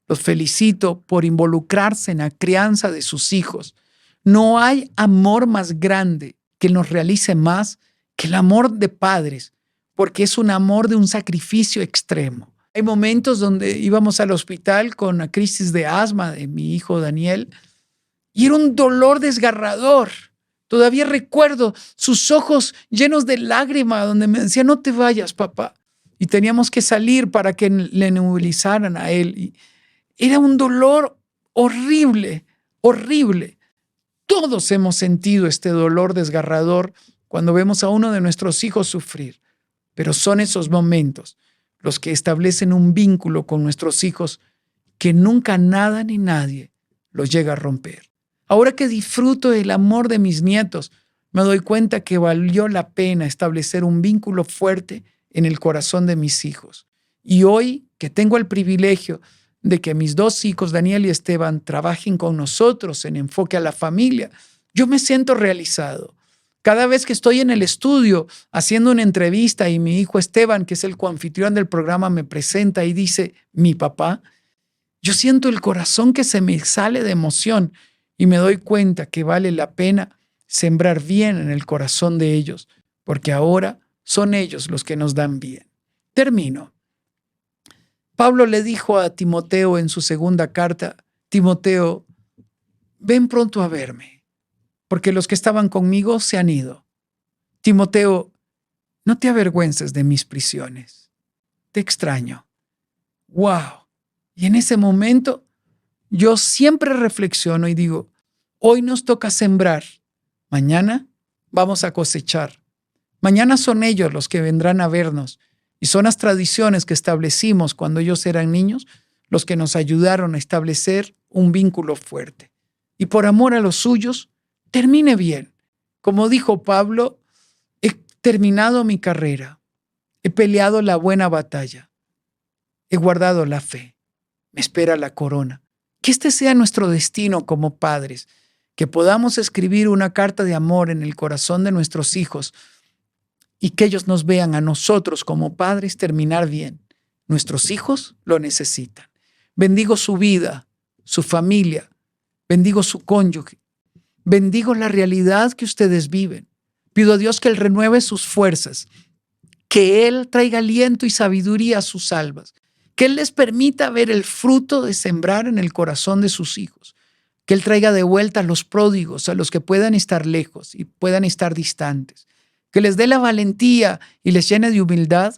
Los felicito por involucrarse en la crianza de sus hijos. No hay amor más grande que nos realice más que el amor de padres, porque es un amor de un sacrificio extremo. Hay momentos donde íbamos al hospital con una crisis de asma de mi hijo Daniel y era un dolor desgarrador. Todavía recuerdo sus ojos llenos de lágrimas donde me decía, no te vayas, papá. Y teníamos que salir para que le nebulizaran a él. Y era un dolor horrible, horrible. Todos hemos sentido este dolor desgarrador cuando vemos a uno de nuestros hijos sufrir. pero son esos momentos los que establecen un vínculo con nuestros hijos que nunca nada ni nadie los llega a romper. Ahora que disfruto del amor de mis nietos, me doy cuenta que valió la pena establecer un vínculo fuerte en el corazón de mis hijos. Y hoy que tengo el privilegio de que mis dos hijos, Daniel y Esteban, trabajen con nosotros en Enfoque a la Familia, yo me siento realizado. Cada vez que estoy en el estudio haciendo una entrevista y mi hijo Esteban, que es el coanfitrión del programa, me presenta y dice, mi papá, yo siento el corazón que se me sale de emoción y me doy cuenta que vale la pena sembrar bien en el corazón de ellos, porque ahora son ellos los que nos dan bien. Termino. Pablo le dijo a Timoteo en su segunda carta, Timoteo, ven pronto a verme, porque los que estaban conmigo se han ido. Timoteo, no te avergüences de mis prisiones. Te extraño. ¡Wow! Y en ese momento yo siempre reflexiono y digo, hoy nos toca sembrar, mañana vamos a cosechar. Mañana son ellos los que vendrán a vernos y son las tradiciones que establecimos cuando ellos eran niños los que nos ayudaron a establecer un vínculo fuerte. Y por amor a los suyos, termine bien. Como dijo Pablo, he terminado mi carrera, he peleado la buena batalla, he guardado la fe, me espera la corona. Que este sea nuestro destino como padres, que podamos escribir una carta de amor en el corazón de nuestros hijos y que ellos nos vean a nosotros como padres terminar bien. Nuestros hijos lo necesitan. Bendigo su vida, su familia, bendigo su cónyuge, bendigo la realidad que ustedes viven. Pido a Dios que Él renueve sus fuerzas, que Él traiga aliento y sabiduría a sus almas, que Él les permita ver el fruto de sembrar en el corazón de sus hijos, que Él traiga de vuelta a los pródigos, a los que puedan estar lejos y puedan estar distantes, que les dé la valentía y les llene de humildad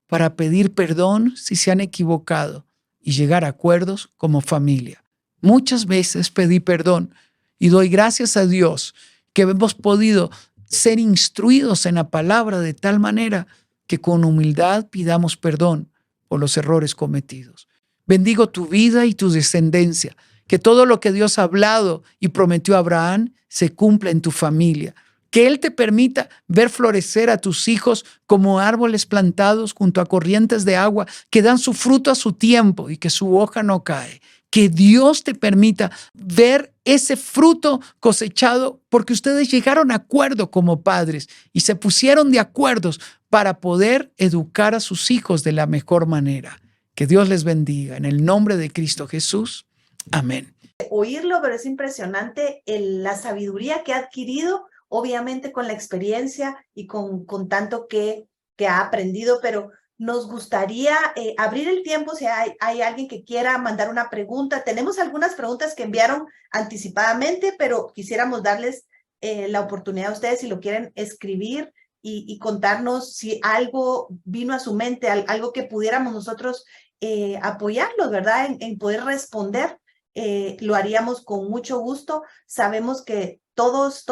para pedir perdón si se han equivocado y llegar a acuerdos como familia. Muchas veces pedí perdón y doy gracias a Dios que hemos podido ser instruidos en la palabra de tal manera que con humildad pidamos perdón por los errores cometidos. Bendigo tu vida y tu descendencia, que todo lo que Dios ha hablado y prometió a Abraham se cumpla en tu familia. Que Él te permita ver florecer a tus hijos como árboles plantados junto a corrientes de agua que dan su fruto a su tiempo y que su hoja no cae. Que Dios te permita ver ese fruto cosechado porque ustedes llegaron a acuerdo como padres y se pusieron de acuerdo para poder educar a sus hijos de la mejor manera. Que Dios les bendiga. En el nombre de Cristo Jesús. Amén. Oírlo, pero es impresionante la sabiduría que ha adquirido, obviamente con la experiencia y con tanto que ha aprendido, pero nos gustaría abrir el tiempo si hay alguien que quiera mandar una pregunta. Tenemos algunas preguntas que enviaron anticipadamente, pero quisiéramos darles la oportunidad a ustedes si lo quieren escribir y contarnos si algo vino a su mente, algo que pudiéramos nosotros apoyarlos, ¿verdad? En poder responder. Lo haríamos con mucho gusto. Sabemos que todos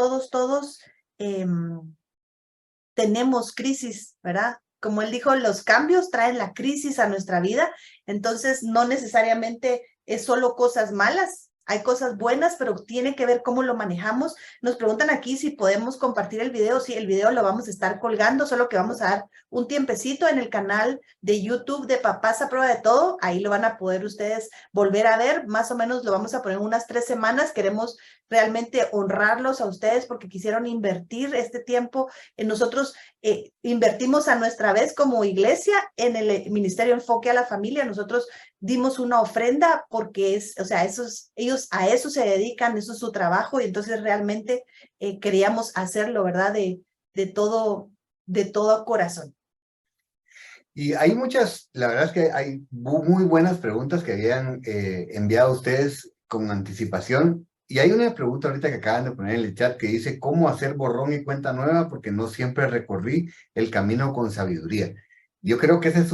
tenemos crisis, ¿verdad? Como él dijo, los cambios traen la crisis a nuestra vida, entonces no necesariamente es solo cosas malas, hay cosas buenas, pero tiene que ver cómo lo manejamos. Nos preguntan aquí si podemos compartir el video. Sí, el video lo vamos a estar colgando, solo que vamos a dar un tiempecito en el canal de YouTube de Papás a Prueba de Todo. Ahí lo van a poder ustedes volver a ver. Más o menos lo vamos a poner unas 3 semanas. Queremos realmente honrarlos a ustedes porque quisieron invertir este tiempo. Nosotros invertimos a nuestra vez como iglesia en el Ministerio Enfoque a la Familia. Nosotros dimos una ofrenda porque ellos a eso se dedican, eso es su trabajo y entonces realmente queríamos hacerlo, ¿verdad? De todo corazón. Y hay la verdad es que hay muy buenas preguntas que habían enviado ustedes con anticipación. Y hay una pregunta ahorita que acaban de poner en el chat que dice, ¿cómo hacer borrón y cuenta nueva? Porque no siempre recorrí el camino con sabiduría. Yo creo que esa es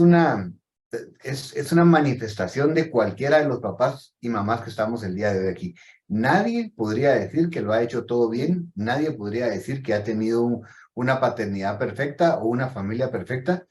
una manifestación de cualquiera de los papás y mamás que estamos el día de hoy aquí. Nadie podría decir que lo ha hecho todo bien, nadie podría decir que ha tenido una paternidad perfecta o una familia perfecta,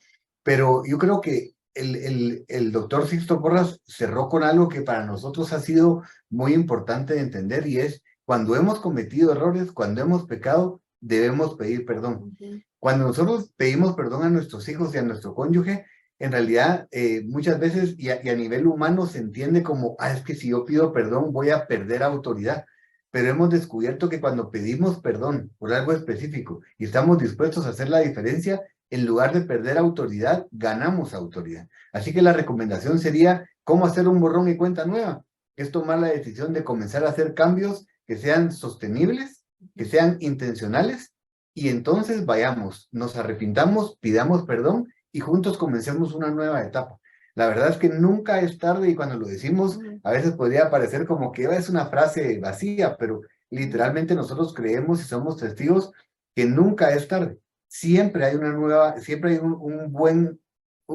Pero yo creo que el doctor Sixto Porras cerró con algo que para nosotros ha sido muy importante de entender, y es cuando hemos cometido errores, cuando hemos pecado, debemos pedir perdón. Cuando nosotros pedimos perdón a nuestros hijos y a nuestro cónyuge, en realidad muchas veces y a nivel humano se entiende como, es que si yo pido perdón voy a perder autoridad. Pero hemos descubierto que cuando pedimos perdón por algo específico y estamos dispuestos a hacer la diferencia, en lugar de perder autoridad, ganamos autoridad. Así que la recomendación sería, ¿cómo hacer un borrón y cuenta nueva? Es tomar la decisión de comenzar a hacer cambios que sean sostenibles, que sean intencionales, y entonces vayamos, nos arrepintamos, pidamos perdón y juntos comencemos una nueva etapa. La verdad es que nunca es tarde, y cuando lo decimos, a veces podría parecer como que es una frase vacía, pero literalmente nosotros creemos y somos testigos que nunca es tarde. Siempre hay una nueva, siempre hay un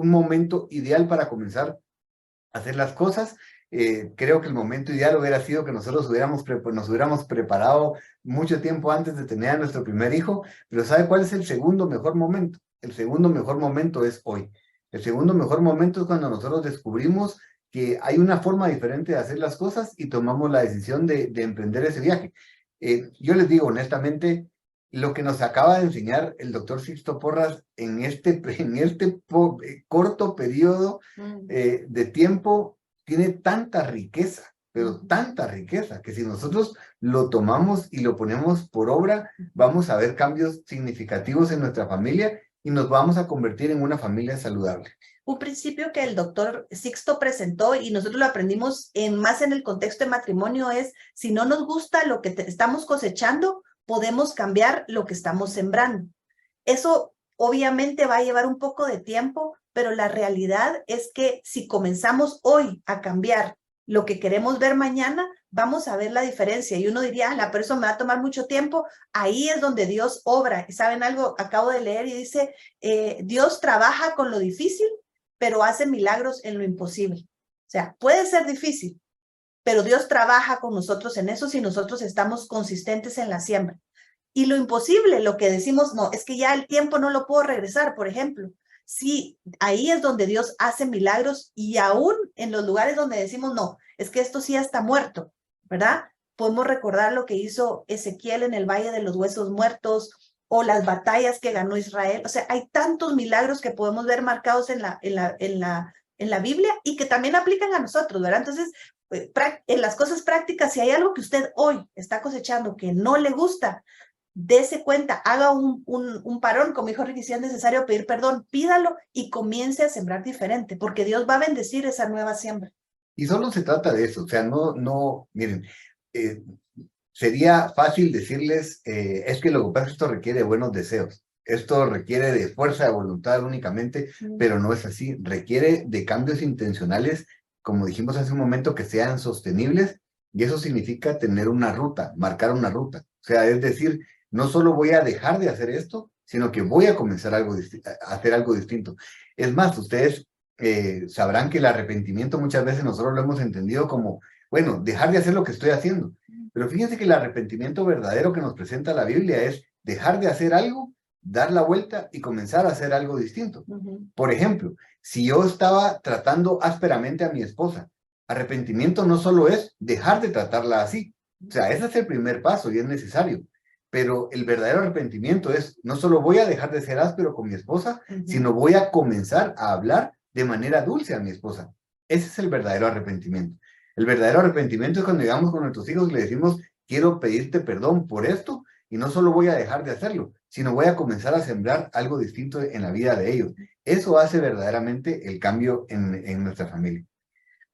momento ideal para comenzar a hacer las cosas. Creo que el momento ideal hubiera sido que nosotros nos hubiéramos preparado mucho tiempo antes de tener a nuestro primer hijo, pero ¿sabe cuál es el segundo mejor momento? El segundo mejor momento es hoy. El segundo mejor momento es cuando nosotros descubrimos que hay una forma diferente de hacer las cosas y tomamos la decisión de emprender ese viaje. Yo les digo honestamente, lo que nos acaba de enseñar el doctor Sixto Porras en este corto periodo de tiempo tiene tanta riqueza, pero tanta riqueza, que si nosotros lo tomamos y lo ponemos por obra, vamos a ver cambios significativos en nuestra familia y nos vamos a convertir en una familia saludable. Un principio que el doctor Sixto presentó y nosotros lo aprendimos más en el contexto de matrimonio es, si no nos gusta lo que estamos cosechando, podemos cambiar lo que estamos sembrando. Eso obviamente va a llevar un poco de tiempo, pero la realidad es que si comenzamos hoy a cambiar lo que queremos ver mañana, vamos a ver la diferencia. Y uno diría, pero eso me va a tomar mucho tiempo. Ahí es donde Dios obra. ¿Y saben algo? Acabo de leer y dice, Dios trabaja con lo difícil, pero hace milagros en lo imposible. O sea, puede ser difícil, pero Dios trabaja con nosotros en eso si nosotros estamos consistentes en la siembra. Y lo imposible, lo que decimos, no, es que ya el tiempo no lo puedo regresar, por ejemplo. Sí, ahí es donde Dios hace milagros, y aún en los lugares donde decimos, no, es que esto sí ya está muerto, ¿verdad? Podemos recordar lo que hizo Ezequiel en el Valle de los Huesos Muertos, o las batallas que ganó Israel. O sea, hay tantos milagros que podemos ver marcados en la Biblia y que también aplican a nosotros, ¿verdad? Entonces, en las cosas prácticas, si hay algo que usted hoy está cosechando que no le gusta, dése cuenta, haga un parón, como dijo Ricky, si es necesario pedir perdón, pídalo y comience a sembrar diferente, porque Dios va a bendecir esa nueva siembra. Y solo se trata de eso, o sea, miren, sería fácil decirles, es que lo que pasa es que esto requiere de buenos deseos, esto requiere de fuerza de voluntad únicamente, pero no es así, requiere de cambios intencionales, como dijimos hace un momento, que sean sostenibles, y eso significa tener una ruta, marcar una ruta. O sea, es decir, no solo voy a dejar de hacer esto, sino que voy a comenzar a hacer algo distinto. Es más, ustedes sabrán que el arrepentimiento muchas veces nosotros lo hemos entendido como, bueno, dejar de hacer lo que estoy haciendo. Pero fíjense que el arrepentimiento verdadero que nos presenta la Biblia es dejar de hacer algo, dar la vuelta y comenzar a hacer algo distinto. Por ejemplo, si yo estaba tratando ásperamente a mi esposa, arrepentimiento no solo es dejar de tratarla así. O sea, ese es el primer paso y es necesario. Pero el verdadero arrepentimiento es, no solo voy a dejar de ser áspero con mi esposa, sino voy a comenzar a hablar de manera dulce a mi esposa. Ese es el verdadero arrepentimiento. El verdadero arrepentimiento es cuando llegamos con nuestros hijos y le decimos, quiero pedirte perdón por esto, y no solo voy a dejar de hacerlo, sino voy a comenzar a sembrar algo distinto en la vida de ellos. Eso hace verdaderamente el cambio en nuestra familia.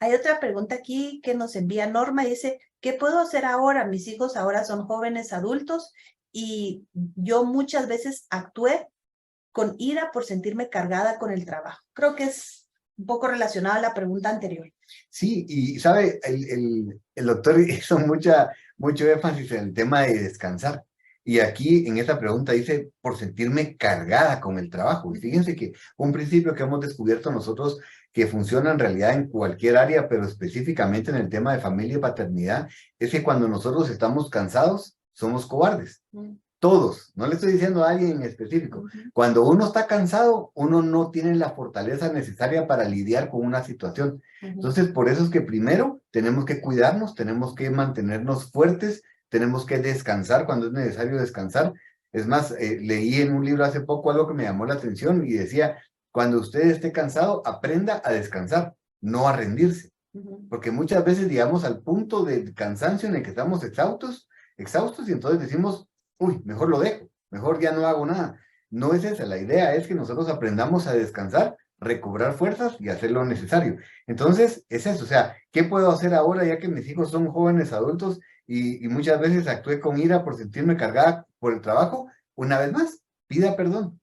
Hay otra pregunta aquí que nos envía Norma, dice, ¿qué puedo hacer ahora? Mis hijos ahora son jóvenes adultos y yo muchas veces actué con ira por sentirme cargada con el trabajo. Creo que es un poco relacionado a la pregunta anterior. Sí, y sabe, el doctor hizo mucho énfasis en el tema de descansar. Y aquí en esta pregunta dice, por sentirme cargada con el trabajo. Y fíjense que un principio que hemos descubierto nosotros que funciona en realidad en cualquier área, pero específicamente en el tema de familia y paternidad, es que cuando nosotros estamos cansados, somos cobardes. Todos, no le estoy diciendo a alguien en específico. Cuando uno está cansado, uno no tiene la fortaleza necesaria para lidiar con una situación. Entonces, por eso es que primero tenemos que cuidarnos, tenemos que mantenernos fuertes, tenemos que descansar cuando es necesario descansar. Es más, leí en un libro hace poco algo que me llamó la atención y decía, cuando usted esté cansado, aprenda a descansar, no a rendirse. Porque muchas veces llegamos al punto del cansancio en el que estamos exhaustos y entonces decimos, uy, mejor lo dejo, mejor ya no hago nada. No es esa, la idea es que nosotros aprendamos a descansar, recobrar fuerzas y hacer lo necesario. Entonces, es eso, o sea, ¿qué puedo hacer ahora ya que mis hijos son jóvenes adultos y muchas veces actué con ira por sentirme cargada por el trabajo? Una vez más, pida perdón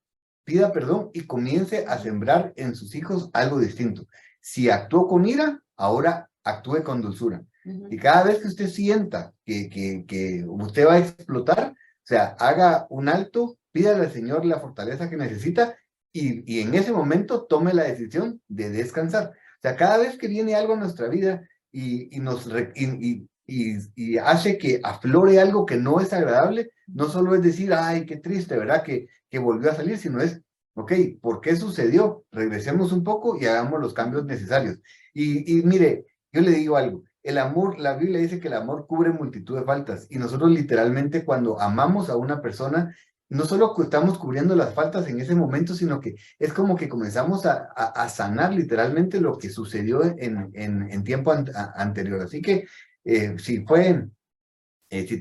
y comience a sembrar en sus hijos algo distinto. Si actuó con ira, ahora actúe con dulzura. Y cada vez que usted sienta que usted va a explotar, o sea, haga un alto, pídale al Señor la fortaleza que necesita y en ese momento tome la decisión de descansar. O sea, cada vez que viene algo a nuestra vida y hace que aflore algo que no es agradable, no solo es decir, ay, qué triste, ¿verdad? Que volvió a salir, sino es, ok, ¿por qué sucedió? Regresemos un poco y hagamos los cambios necesarios. Y mire, yo le digo algo, el amor, la Biblia dice que el amor cubre multitud de faltas y nosotros literalmente cuando amamos a una persona, no solo estamos cubriendo las faltas en ese momento, sino que es como que comenzamos a sanar literalmente lo que sucedió en tiempo anterior. Así que si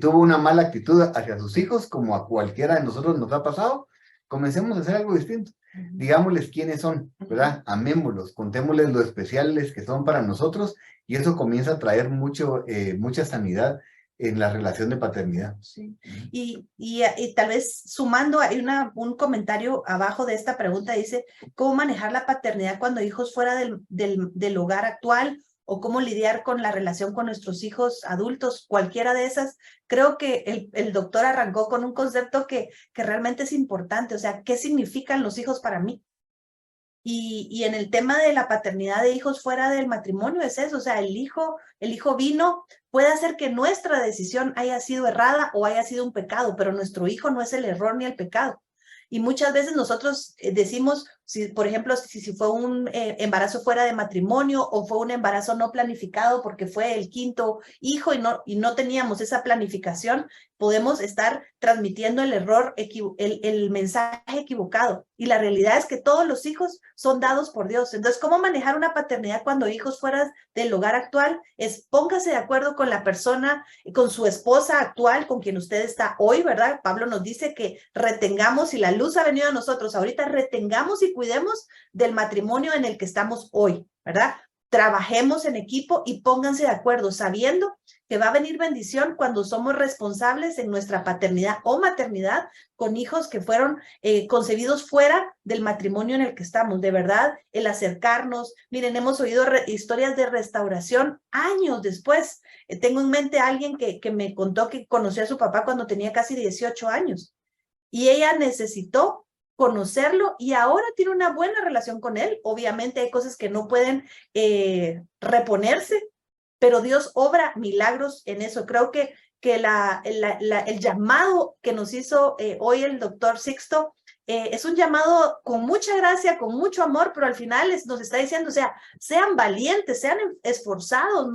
tuvo una mala actitud hacia sus hijos, como a cualquiera de nosotros nos ha pasado, comencemos a hacer algo distinto. Digámosles quiénes son, ¿verdad? Amémoslos, contémosles lo especiales que son para nosotros y eso comienza a traer mucha sanidad en la relación de paternidad. Sí. Y tal vez sumando, hay un comentario abajo de esta pregunta, dice, ¿cómo manejar la paternidad cuando hijos fuera del hogar actual? O cómo lidiar con la relación con nuestros hijos adultos, cualquiera de esas. Creo que el doctor arrancó con un concepto que realmente es importante, o sea, ¿qué significan los hijos para mí? Y en el tema de la paternidad de hijos fuera del matrimonio es eso, o sea, el hijo vino, puede hacer que nuestra decisión haya sido errada o haya sido un pecado, pero nuestro hijo no es el error ni el pecado. Y muchas veces nosotros decimos, si, por ejemplo, si fue un embarazo fuera de matrimonio o fue un embarazo no planificado porque fue el quinto hijo y no teníamos esa planificación, podemos estar transmitiendo el error, el mensaje equivocado. Y la realidad es que todos los hijos son dados por Dios. Entonces, ¿cómo manejar una paternidad cuando hijos fuera del hogar actual? Es póngase de acuerdo con la persona, con su esposa actual, con quien usted está hoy, ¿verdad? Pablo nos dice que retengamos, y la luz ha venido a nosotros, ahorita retengamos y cuidemos del matrimonio en el que estamos hoy, ¿verdad? Trabajemos en equipo y pónganse de acuerdo, sabiendo que va a venir bendición cuando somos responsables en nuestra paternidad o maternidad con hijos que fueron concebidos fuera del matrimonio en el que estamos. De verdad, el acercarnos, miren, hemos oído historias de restauración años después. Tengo en mente a alguien que me contó que conoció a su papá cuando tenía casi 18 años y ella necesitó conocerlo y ahora tiene una buena relación con él. Obviamente hay cosas que no pueden reponerse, pero Dios obra milagros en eso. Creo que el llamado que nos hizo hoy el doctor Sixto es un llamado con mucha gracia, con mucho amor, pero al final nos está diciendo, o sea, sean valientes, sean esforzados,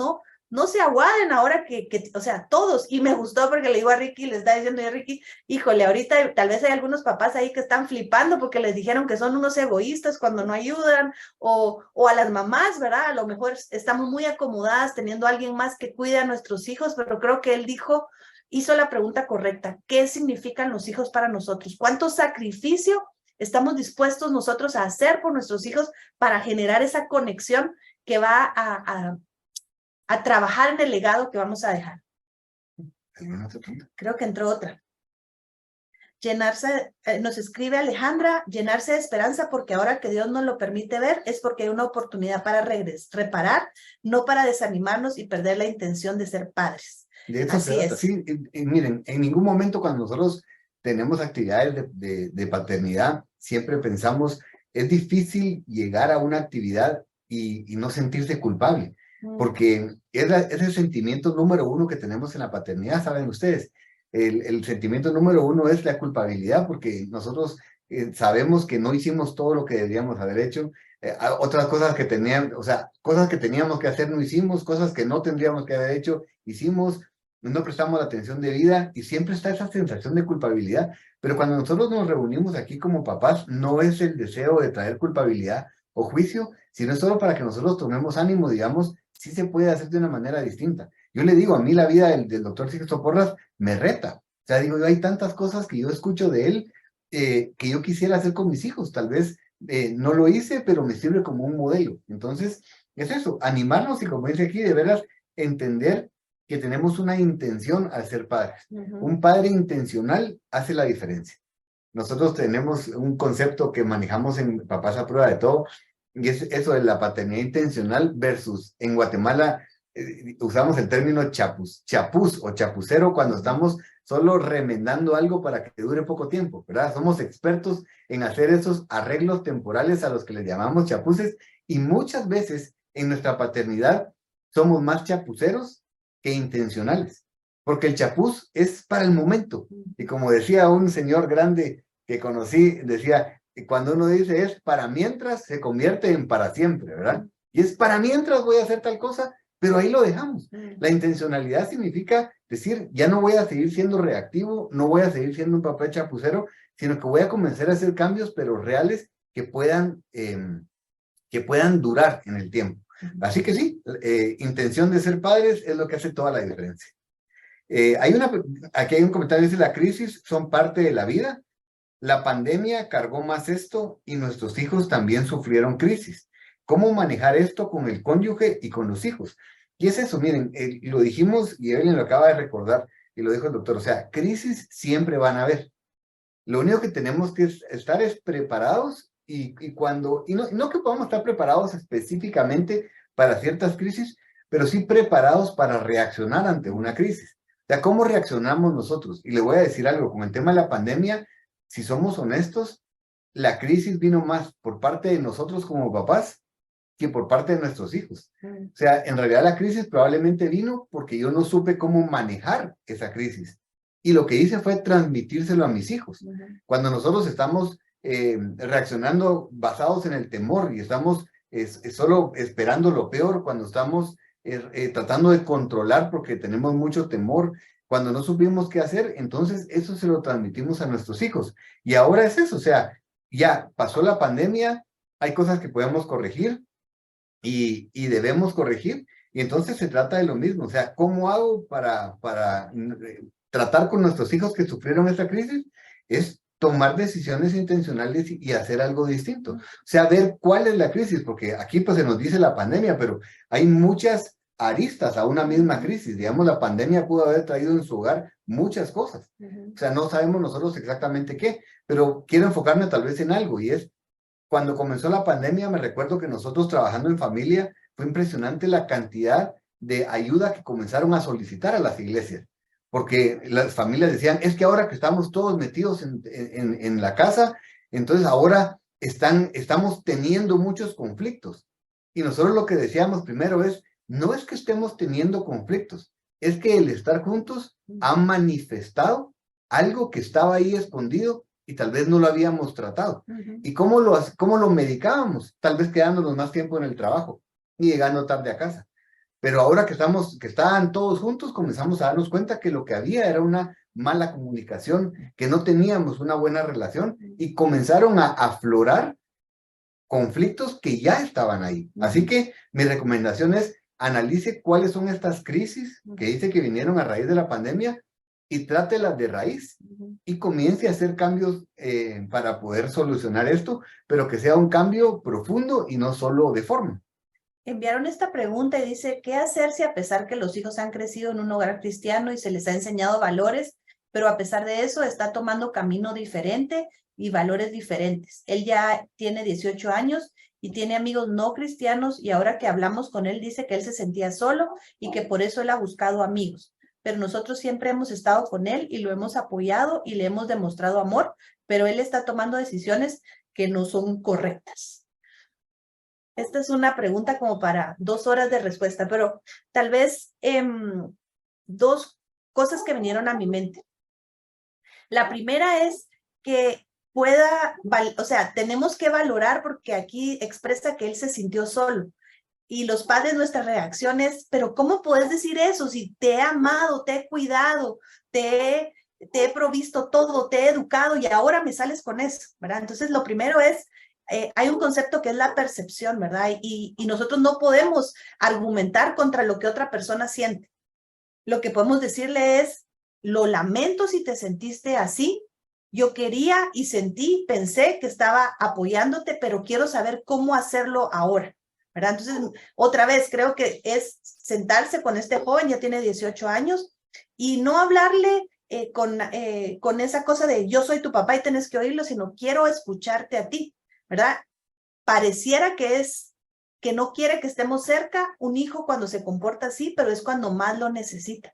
no se aguaden ahora o sea, todos. Y me gustó porque le digo a Ricky, le está diciendo a Ricky, híjole, ahorita tal vez hay algunos papás ahí que están flipando porque les dijeron que son unos egoístas cuando no ayudan, o a las mamás, ¿verdad? A lo mejor estamos muy acomodadas teniendo a alguien más que cuide a nuestros hijos, pero creo que él hizo la pregunta correcta. ¿Qué significan los hijos para nosotros? ¿Cuánto sacrificio estamos dispuestos nosotros a hacer por nuestros hijos para generar esa conexión que va a trabajar en el legado que vamos a dejar? Creo que entró otra. Nos escribe Alejandra, llenarse de esperanza porque ahora que Dios nos lo permite ver es porque hay una oportunidad para reparar, no para desanimarnos y perder la intención de ser padres. De eso se trata. Sí, y miren, en ningún momento cuando nosotros tenemos actividades de paternidad, siempre pensamos, es difícil llegar a una actividad y no sentirse culpable. Porque es el sentimiento número uno que tenemos en la paternidad, ¿saben ustedes? el sentimiento número uno es la culpabilidad, porque nosotros sabemos que no hicimos todo lo que deberíamos haber hecho. Otras cosas que tenían, o sea, cosas que teníamos que hacer no hicimos, cosas que no tendríamos que haber hecho, hicimos, no prestamos la atención debida y siempre está esa sensación de culpabilidad. Pero cuando nosotros nos reunimos aquí como papás, no es el deseo de traer culpabilidad o juicio, sino es solo para que nosotros tomemos ánimo, digamos, sí se puede hacer de una manera distinta. Yo le digo, a mí la vida del doctor Sixto Porras me reta. O sea, digo, hay tantas cosas que yo escucho de él que yo quisiera hacer con mis hijos. Tal vez no lo hice, pero me sirve como un modelo. Entonces, es eso, animarnos y como dice aquí, de veras, entender que tenemos una intención al ser padres. Un padre intencional hace la diferencia. Nosotros tenemos un concepto que manejamos en Papás a Prueba de Todo, y es eso de la paternidad intencional versus en Guatemala usamos el término chapuz o chapucero cuando estamos solo remendando algo para que dure poco tiempo, ¿verdad? Somos expertos en hacer esos arreglos temporales a los que les llamamos chapuces, y muchas veces en nuestra paternidad somos más chapuceros que intencionales, porque el chapuz es para el momento. Y como decía un señor grande que conocí, decía, cuando uno dice es para mientras, se convierte en para siempre, ¿verdad? Y es para mientras voy a hacer tal cosa, pero ahí lo dejamos. La intencionalidad significa decir, ya no voy a seguir siendo reactivo, no voy a seguir siendo un papá chapucero, sino que voy a comenzar a hacer cambios, pero reales, que puedan durar en el tiempo. Así que sí, intención de ser padres es lo que hace toda la diferencia. Aquí hay un comentario que dice, la crisis son parte de la vida. La pandemia cargó más esto y nuestros hijos también sufrieron crisis. ¿Cómo manejar esto con el cónyuge y con los hijos? Y es eso, miren, lo dijimos y Evelyn lo acaba de recordar y lo dijo el doctor, o sea, crisis siempre van a haber. Lo único que tenemos que estar es preparados y no que podamos estar preparados específicamente para ciertas crisis, pero sí preparados para reaccionar ante una crisis. O sea, ¿cómo reaccionamos nosotros? Y le voy a decir algo, con el tema de la pandemia, si somos honestos, la crisis vino más por parte de nosotros como papás que por parte de nuestros hijos. O sea, en realidad la crisis probablemente vino porque yo no supe cómo manejar esa crisis. Y lo que hice fue transmitírselo a mis hijos. Cuando nosotros estamos reaccionando basados en el temor y estamos solo esperando lo peor, cuando estamos tratando de controlar porque tenemos mucho temor, cuando no supimos qué hacer, entonces eso se lo transmitimos a nuestros hijos. Y ahora es eso, o sea, ya pasó la pandemia, hay cosas que podemos corregir y debemos corregir, y entonces se trata de lo mismo, o sea, ¿cómo hago para tratar con nuestros hijos que sufrieron esta crisis? Es tomar decisiones intencionales y hacer algo distinto. O sea, ver cuál es la crisis, porque aquí pues se nos dice la pandemia, pero hay muchas aristas a una misma crisis. Digamos, la pandemia pudo haber traído en su hogar muchas cosas. O sea, no sabemos nosotros exactamente qué, pero quiero enfocarme tal vez en algo, y es, cuando comenzó la pandemia, me recuerdo que nosotros trabajando en familia, fue impresionante la cantidad de ayuda que comenzaron a solicitar a las iglesias, porque las familias decían, es que ahora que estamos todos metidos en la casa, entonces ahora estamos teniendo muchos conflictos. Y nosotros lo que decíamos primero es, no es que estemos teniendo conflictos, es que el estar juntos ha manifestado algo que estaba ahí escondido y tal vez no lo habíamos tratado. ¿Y cómo lo medicábamos? Tal vez quedándonos más tiempo en el trabajo y llegando tarde a casa. Pero ahora que estaban todos juntos, comenzamos a darnos cuenta que lo que había era una mala comunicación, que no teníamos una buena relación, y comenzaron a aflorar conflictos que ya estaban ahí. Así que mi recomendación es, analice cuáles son estas crisis que dice que vinieron a raíz de la pandemia y trátelas de raíz y comience a hacer cambios para poder solucionar esto, pero que sea un cambio profundo y no solo de forma. Enviaron esta pregunta y dice, ¿qué hacer si a pesar que los hijos han crecido en un hogar cristiano y se les ha enseñado valores, pero a pesar de eso está tomando camino diferente y valores diferentes? Él ya tiene 18 años y tiene amigos no cristianos, y ahora que hablamos con él dice que él se sentía solo y que por eso él ha buscado amigos. Pero nosotros siempre hemos estado con él y lo hemos apoyado y le hemos demostrado amor, pero él está tomando decisiones que no son correctas. Esta es una pregunta como para 2 horas de respuesta, pero tal vez 2 cosas que vinieron a mi mente. La primera es que o sea, tenemos que valorar porque aquí expresa que él se sintió solo. Y los padres, nuestra reacción es, pero ¿cómo puedes decir eso si te he amado, te he cuidado, te he provisto todo, te he educado y ahora me sales con eso, ¿verdad? Entonces, lo primero es, hay un concepto que es la percepción, ¿verdad? Y nosotros no podemos argumentar contra lo que otra persona siente. Lo que podemos decirle es, lo lamento si te sentiste así, yo quería y sentí, pensé que estaba apoyándote, pero quiero saber cómo hacerlo ahora, ¿verdad? Entonces, otra vez, creo que es sentarse con este joven, ya tiene 18 años, y no hablarle con esa cosa de yo soy tu papá y tienes que oírlo, sino quiero escucharte a ti, ¿verdad? Pareciera que no quiere que estemos cerca un hijo cuando se comporta así, pero es cuando más lo necesita.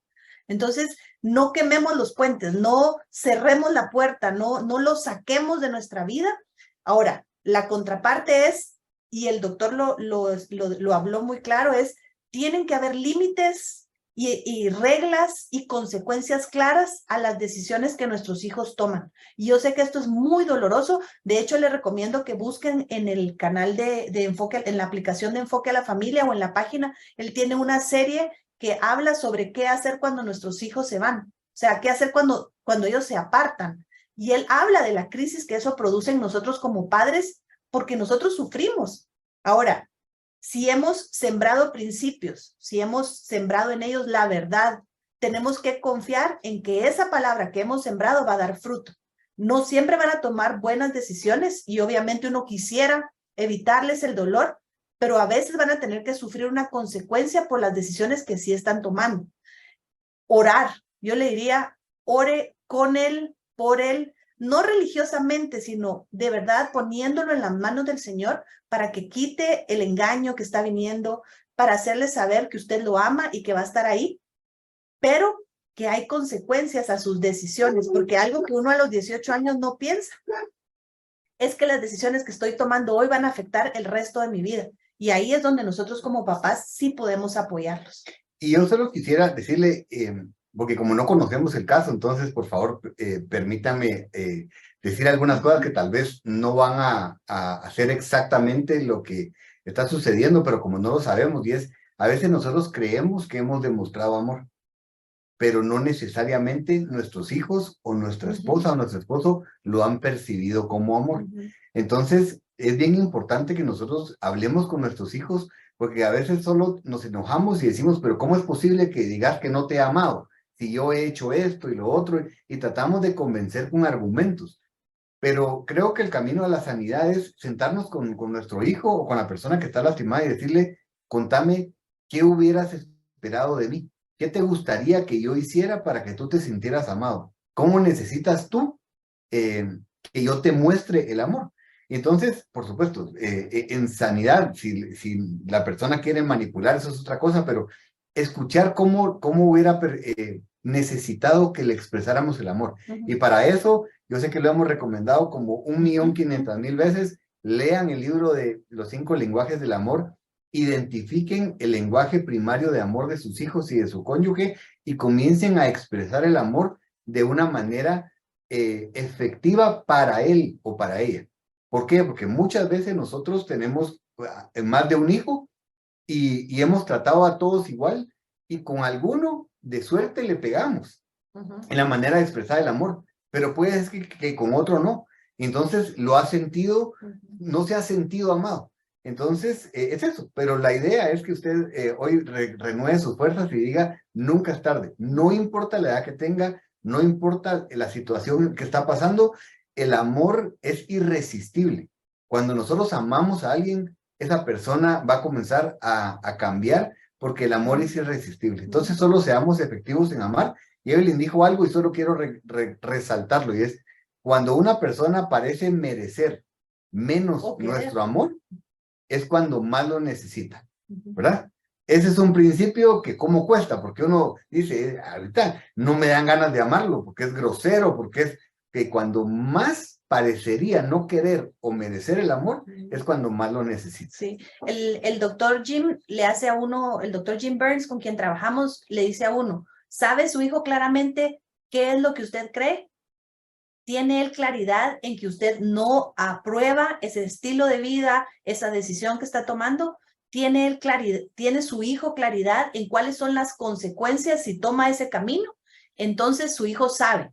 Entonces, no quememos los puentes, no cerremos la puerta, no lo saquemos de nuestra vida. Ahora, la contraparte es, y el doctor lo habló muy claro, es, tienen que haber límites y reglas y consecuencias claras a las decisiones que nuestros hijos toman. Y yo sé que esto es muy doloroso. De hecho, les recomiendo que busquen en el canal de Enfoque, en la aplicación de Enfoque a la Familia o en la página. Él tiene una serie que habla sobre qué hacer cuando nuestros hijos se van. O sea, qué hacer cuando ellos se apartan. Y él habla de la crisis que eso produce en nosotros como padres, porque nosotros sufrimos. Ahora, si hemos sembrado principios, si hemos sembrado en ellos la verdad, tenemos que confiar en que esa palabra que hemos sembrado va a dar fruto. No siempre van a tomar buenas decisiones y obviamente uno quisiera evitarles el dolor, pero a veces van a tener que sufrir una consecuencia por las decisiones que sí están tomando. Orar, yo le diría, ore con él, por él, no religiosamente, sino de verdad poniéndolo en las manos del Señor para que quite el engaño que está viniendo, para hacerle saber que usted lo ama y que va a estar ahí, pero que hay consecuencias a sus decisiones, porque algo que uno a los 18 años no piensa es que las decisiones que estoy tomando hoy van a afectar el resto de mi vida. Y ahí es donde nosotros como papás sí podemos apoyarlos. Y yo solo quisiera decirle, porque como no conocemos el caso, entonces por favor permítame decir algunas cosas que tal vez no van a hacer exactamente lo que está sucediendo, pero como no lo sabemos, y es, a veces nosotros creemos que hemos demostrado amor, pero no necesariamente nuestros hijos o nuestra esposa o nuestro esposo lo han percibido como amor. Entonces, es bien importante que nosotros hablemos con nuestros hijos, porque a veces solo nos enojamos y decimos, pero ¿cómo es posible que digas que no te he amado? Si yo he hecho esto y lo otro, y tratamos de convencer con argumentos. Pero creo que el camino a la sanidad es sentarnos con nuestro hijo o con la persona que está lastimada y decirle, contame, ¿qué hubieras esperado de mí? ¿Qué te gustaría que yo hiciera para que tú te sintieras amado? ¿Cómo necesitas tú que yo te muestre el amor? Entonces, por supuesto, en sanidad, si la persona quiere manipular, eso es otra cosa, pero escuchar cómo hubiera necesitado que le expresáramos el amor. Y para eso, yo sé que lo hemos recomendado como 1.500.000 veces, lean el libro de los 5 lenguajes del amor, identifiquen el lenguaje primario de amor de sus hijos y de su cónyuge y comiencen a expresar el amor de una manera efectiva para él o para ella. ¿Por qué? Porque muchas veces nosotros tenemos más de un hijo y hemos tratado a todos igual y con alguno de suerte le pegamos en la manera de expresar el amor, pero puede ser que con otro no. Entonces lo ha sentido, no se ha sentido amado. Entonces, es eso, pero la idea es que usted hoy renueve sus fuerzas y diga, nunca es tarde, no importa la edad que tenga, no importa la situación que está pasando, el amor es irresistible. Cuando nosotros amamos a alguien, esa persona va a comenzar a cambiar porque el amor es irresistible. Entonces, solo seamos efectivos en amar. Y Evelyn dijo algo y solo quiero resaltarlo, y es, cuando una persona parece merecer menos nuestro amor, es cuando más lo necesita, ¿verdad? Ese es un principio que cómo cuesta, porque uno dice, ahorita no me dan ganas de amarlo, porque es grosero, porque es que cuando más parecería no querer o merecer el amor, es cuando más lo necesita. Sí, el doctor Jim le hace a uno, el doctor Jim Burns, con quien trabajamos, le dice a uno, ¿sabe su hijo claramente qué es lo que usted cree? ¿Tiene él claridad en que usted no aprueba ese estilo de vida, esa decisión que está tomando? ¿Tiene él claridad, tiene su hijo claridad en cuáles son las consecuencias si toma ese camino? Entonces su hijo sabe.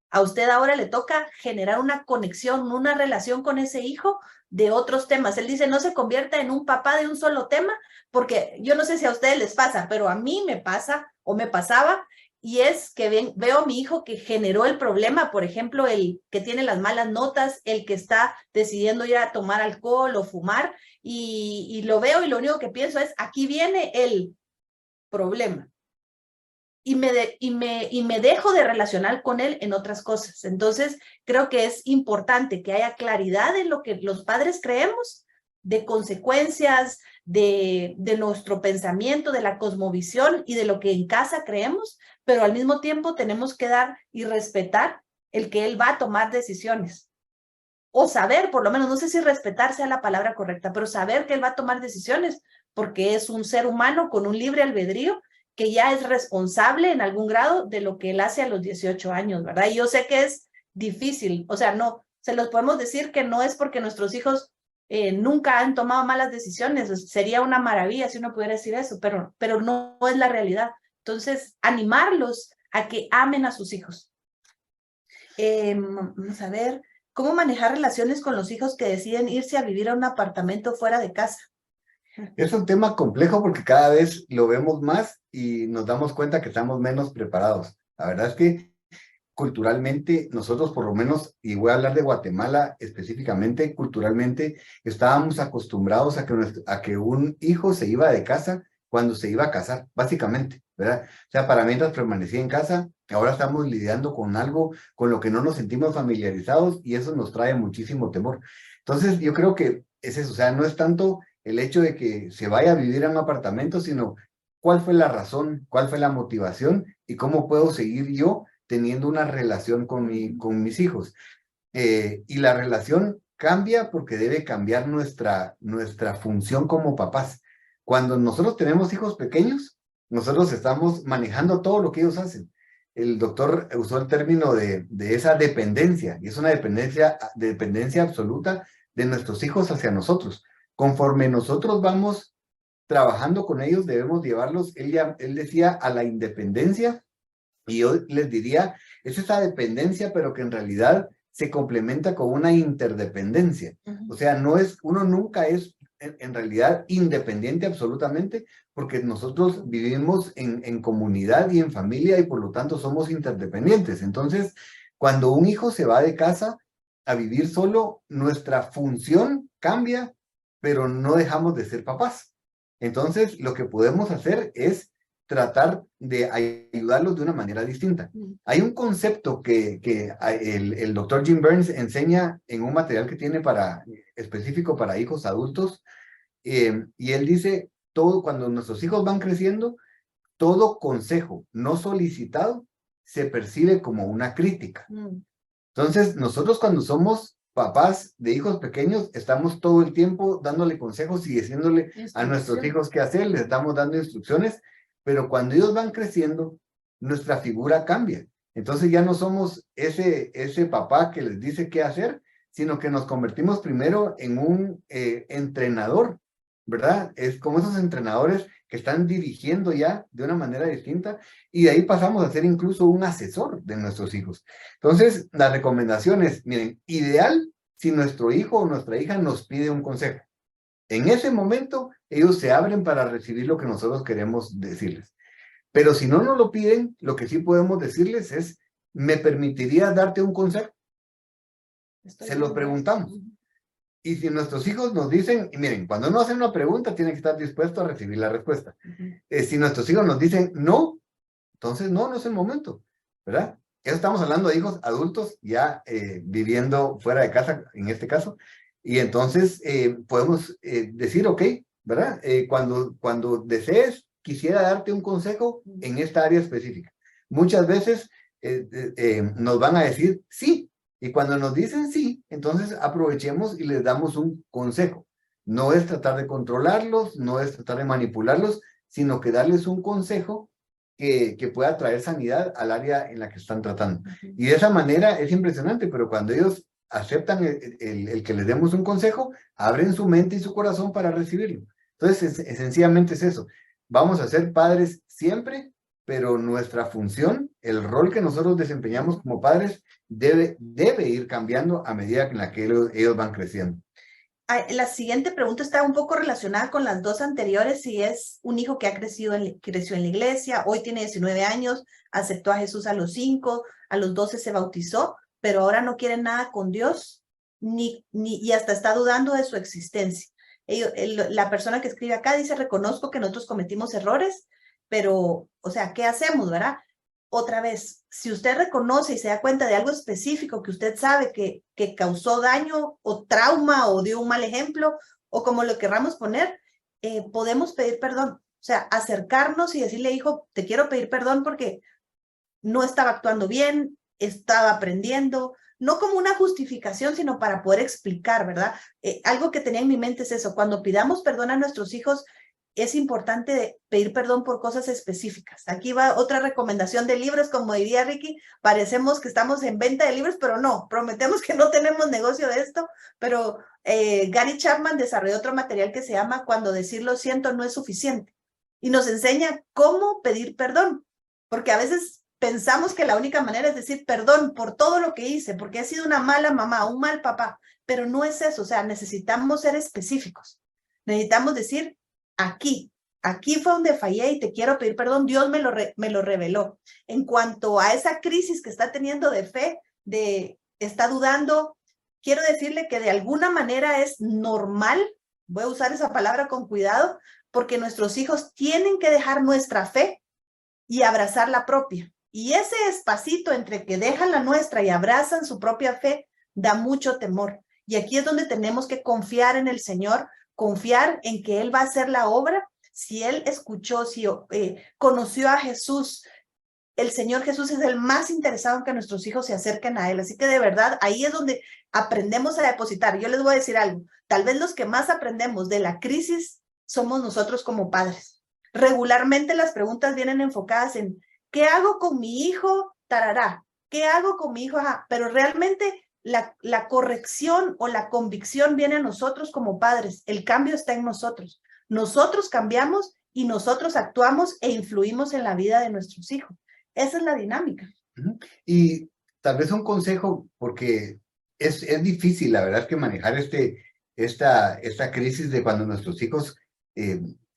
A usted ahora le toca generar una conexión, una relación con ese hijo de otros temas. Él dice, no se convierta en un papá de un solo tema, porque yo no sé si a ustedes les pasa, pero a mí me pasa o me pasaba, y es que veo a mi hijo que generó el problema, por ejemplo, el que tiene las malas notas, el que está decidiendo ir a tomar alcohol o fumar, y lo veo y lo único que pienso es, aquí viene el problema. Y me dejo de relacionar con él en otras cosas. Entonces, creo que es importante que haya claridad en lo que los padres creemos, de consecuencias, de nuestro pensamiento, de la cosmovisión y de lo que en casa creemos, pero al mismo tiempo tenemos que dar y respetar el que él va a tomar decisiones. O saber, por lo menos, no sé si respetar sea la palabra correcta, pero saber que él va a tomar decisiones, porque es un ser humano con un libre albedrío que ya es responsable en algún grado de lo que él hace a los 18 años, ¿verdad? Y yo sé que es difícil, o sea, no, se los podemos decir que no es porque nuestros hijos nunca han tomado malas decisiones, sería una maravilla si uno pudiera decir eso, pero no es la realidad. Entonces, animarlos a que amen a sus hijos. Vamos a ver, ¿cómo manejar relaciones con los hijos que deciden irse a vivir a un apartamento fuera de casa? Es un tema complejo porque cada vez lo vemos más y nos damos cuenta que estamos menos preparados. La verdad es que culturalmente nosotros por lo menos, y voy a hablar de Guatemala específicamente, culturalmente estábamos acostumbrados a que un hijo se iba de casa cuando se iba a casar, básicamente, ¿verdad? O sea, para mientras permanecía en casa, ahora estamos lidiando con algo con lo que no nos sentimos familiarizados y eso nos trae muchísimo temor. Entonces, yo creo que es eso, o sea, no es tanto el hecho de que se vaya a vivir en un apartamento, sino cuál fue la razón, cuál fue la motivación y cómo puedo seguir yo teniendo una relación con mis hijos. Y la relación cambia porque debe cambiar nuestra función como papás. Cuando nosotros tenemos hijos pequeños, nosotros estamos manejando todo lo que ellos hacen. El doctor usó el término de esa dependencia, y es una dependencia absoluta de nuestros hijos hacia nosotros. Conforme nosotros vamos trabajando con ellos, debemos llevarlos, él decía, a la independencia, y yo les diría, es esa dependencia, pero que en realidad se complementa con una interdependencia. O sea, uno nunca es en realidad independiente absolutamente, porque nosotros vivimos en comunidad y en familia y por lo tanto somos interdependientes. Entonces, cuando un hijo se va de casa a vivir solo, nuestra función cambia, pero no dejamos de ser papás. Entonces, lo que podemos hacer es tratar de ayudarlos de una manera distinta. Hay un concepto que el doctor Jim Burns enseña en un material que tiene específico para hijos adultos, y él dice, cuando nuestros hijos van creciendo, todo consejo no solicitado se percibe como una crítica. Entonces, nosotros cuando somos papás de hijos pequeños, estamos todo el tiempo dándole consejos y diciéndole a nuestros hijos qué hacer, les estamos dando instrucciones, pero cuando ellos van creciendo, nuestra figura cambia. Entonces ya no somos ese papá que les dice qué hacer, sino que nos convertimos primero en un entrenador, ¿verdad? Es como esos entrenadores que están dirigiendo ya de una manera distinta y de ahí pasamos a ser incluso un asesor de nuestros hijos. Entonces, la recomendación es, miren, ideal si nuestro hijo o nuestra hija nos pide un consejo. En ese momento, ellos se abren para recibir lo que nosotros queremos decirles. Pero si no nos lo piden, lo que sí podemos decirles es, ¿me permitirías darte un consejo? Se lo preguntamos. Y si nuestros hijos nos dicen, y miren, cuando uno hace una pregunta, tiene que estar dispuesto a recibir la respuesta. Si nuestros hijos nos dicen no, entonces no es el momento, ¿verdad? Eso estamos hablando de hijos adultos ya viviendo fuera de casa, en este caso. Y entonces podemos decir, ok, ¿verdad? Cuando desees, quisiera darte un consejo en esta área específica. Muchas veces nos van a decir sí, y cuando nos dicen sí, entonces aprovechemos y les damos un consejo. No es tratar de controlarlos, no es tratar de manipularlos, sino que darles un consejo que pueda traer sanidad al área en la que están tratando. Y de esa manera es impresionante, pero cuando ellos aceptan el que les demos un consejo, abren su mente y su corazón para recibirlo. Entonces, sencillamente es eso. Vamos a ser padres siempre, pero nuestra función, el rol que nosotros desempeñamos como padres, debe ir cambiando a medida en la que ellos van creciendo. La siguiente pregunta está un poco relacionada con las dos anteriores, si es un hijo que creció en la iglesia, hoy tiene 19 años, aceptó a Jesús a los 5, a los 12 se bautizó, pero ahora no quiere nada con Dios, y hasta está dudando de su existencia. La persona que escribe acá dice, reconozco que nosotros cometimos errores, pero, o sea, ¿qué hacemos, verdad? Otra vez, si usted reconoce y se da cuenta de algo específico que usted sabe que causó daño o trauma o dio un mal ejemplo o como lo querramos poner, podemos pedir perdón. O sea, acercarnos y decirle, hijo, te quiero pedir perdón porque no estaba actuando bien, estaba aprendiendo, no como una justificación, sino para poder explicar, ¿verdad? Algo que tenía en mi mente es eso, cuando pidamos perdón a nuestros hijos, es importante pedir perdón por cosas específicas. Aquí va otra recomendación de libros, como diría Ricky, parecemos que estamos en venta de libros, pero no, prometemos que no tenemos negocio de esto, pero Gary Chapman desarrolló otro material que se llama Cuando decir lo siento no es suficiente, y nos enseña cómo pedir perdón, porque a veces pensamos que la única manera es decir perdón por todo lo que hice, porque he sido una mala mamá, un mal papá, pero no es eso, o sea, necesitamos ser específicos, necesitamos decir, aquí fue donde fallé y te quiero pedir perdón, Dios me lo reveló. En cuanto a esa crisis que está teniendo de fe, está dudando, quiero decirle que de alguna manera es normal, voy a usar esa palabra con cuidado, porque nuestros hijos tienen que dejar nuestra fe y abrazar la propia. Y ese espacito entre que dejan la nuestra y abrazan su propia fe da mucho temor. Y aquí es donde tenemos que confiar en el Señor, confiar en que Él va a hacer la obra. Si Él escuchó, si conoció a Jesús, el Señor Jesús es el más interesado en que nuestros hijos se acerquen a Él. Así que de verdad, ahí es donde aprendemos a depositar. Yo les voy a decir algo, tal vez los que más aprendemos de la crisis somos nosotros como padres. Regularmente las preguntas vienen enfocadas en ¿qué hago con mi hijo? Tarará. ¿Qué hago con mi hijo? Ajá. Pero realmente la corrección o la convicción viene a nosotros como padres. El cambio está en nosotros. Nosotros cambiamos y nosotros actuamos e influimos en la vida de nuestros hijos. Esa es la dinámica. Y tal vez un consejo, porque es difícil, la verdad, que manejar esta crisis de cuando nuestros hijos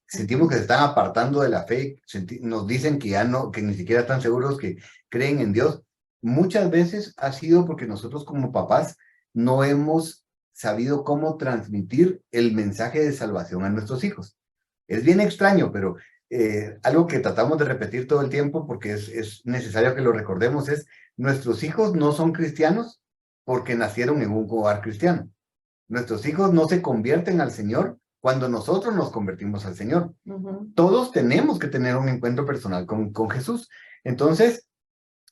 sentimos que se están apartando de la fe, nos dicen que ya no, que ni siquiera están seguros que creen en Dios. Muchas veces ha sido porque nosotros como papás no hemos sabido cómo transmitir el mensaje de salvación a nuestros hijos. Es bien extraño, pero algo que tratamos de repetir todo el tiempo porque es necesario que lo recordemos es, nuestros hijos no son cristianos porque nacieron en un hogar cristiano. Nuestros hijos no se convierten al Señor cuando nosotros nos convertimos al Señor. Todos tenemos que tener un encuentro personal con Jesús. Entonces,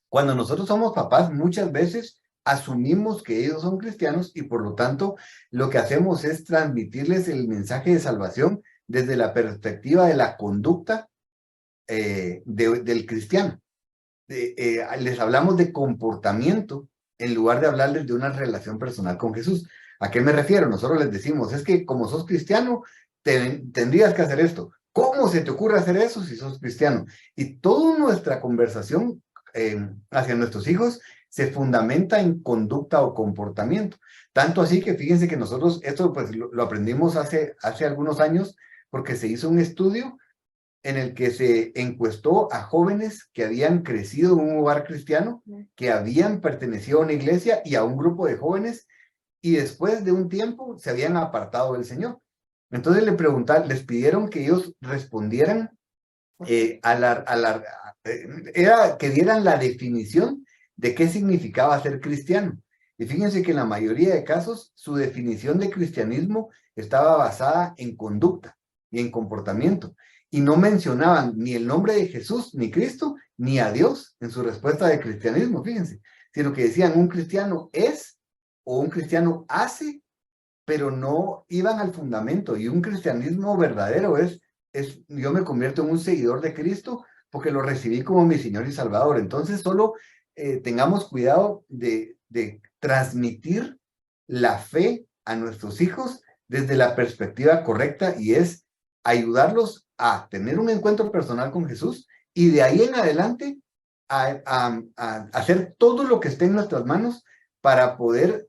cuando nosotros somos papás, muchas veces asumimos que ellos son cristianos y por lo tanto lo que hacemos es transmitirles el mensaje de salvación desde la perspectiva de la conducta del cristiano. Les hablamos de comportamiento en lugar de hablarles de una relación personal con Jesús. ¿A qué me refiero? Nosotros les decimos, es que como sos cristiano, tendrías que hacer esto. ¿Cómo se te ocurre hacer eso si sos cristiano? Y toda nuestra conversación hacia nuestros hijos se fundamenta en conducta o comportamiento. Tanto así que fíjense que nosotros, esto pues lo aprendimos hace algunos años, porque se hizo un estudio en el que se encuestó a jóvenes que habían crecido en un hogar cristiano, que habían pertenecido a una iglesia y a un grupo de jóvenes, y después de un tiempo se habían apartado del Señor. Entonces les pidieron que ellos respondieran que dieran la definición de qué significaba ser cristiano. Y fíjense que en la mayoría de casos su definición de cristianismo estaba basada en conducta y en comportamiento. Y no mencionaban ni el nombre de Jesús, ni Cristo, ni a Dios en su respuesta de cristianismo, fíjense. Sino que decían un cristiano es o un cristiano hace, pero no iban al fundamento. Y un cristianismo verdadero es yo me convierto en un seguidor de Cristo porque lo recibí como mi Señor y Salvador. Entonces solo tengamos cuidado de transmitir la fe a nuestros hijos desde la perspectiva correcta, y es ayudarlos a tener un encuentro personal con Jesús, y de ahí en adelante a hacer todo lo que esté en nuestras manos para poder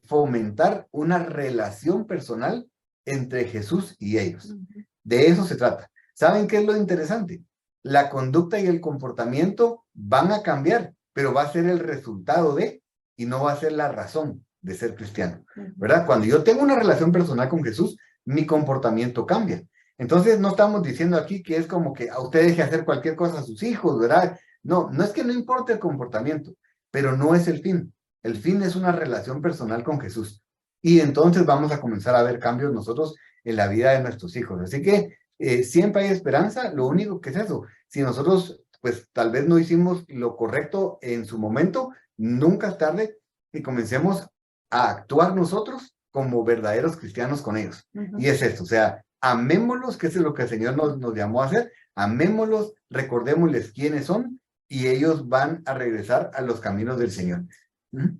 fomentar una relación personal entre Jesús y ellos. De eso se trata. ¿Saben qué es lo interesante? La conducta y el comportamiento van a cambiar, pero va a ser el resultado de, y no va a ser la razón de ser cristiano, ¿verdad? Cuando yo tengo una relación personal con Jesús, mi comportamiento cambia. Entonces no estamos diciendo aquí que es como que a usted deje hacer cualquier cosa a sus hijos, ¿verdad? No, no es que no importe el comportamiento, pero no es el fin. El fin es una relación personal con Jesús. Y entonces vamos a comenzar a ver cambios nosotros en la vida de nuestros hijos. Así que siempre hay esperanza. Lo único que es eso, si nosotros pues tal vez no hicimos lo correcto en su momento, nunca es tarde que comencemos a actuar nosotros como verdaderos cristianos con ellos. Y es esto, o sea, amémoslos, que eso es lo que el Señor nos llamó a hacer. Amémoslos, recordémosles quiénes son, y ellos van a regresar a los caminos del Señor.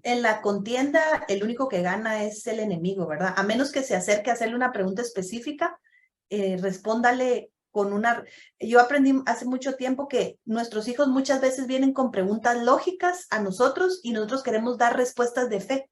En la contienda, el único que gana es el enemigo, ¿verdad? A menos que se acerque a hacerle una pregunta específica, respóndale con una... Yo aprendí hace mucho tiempo que nuestros hijos muchas veces vienen con preguntas lógicas a nosotros, y nosotros queremos dar respuestas de fe,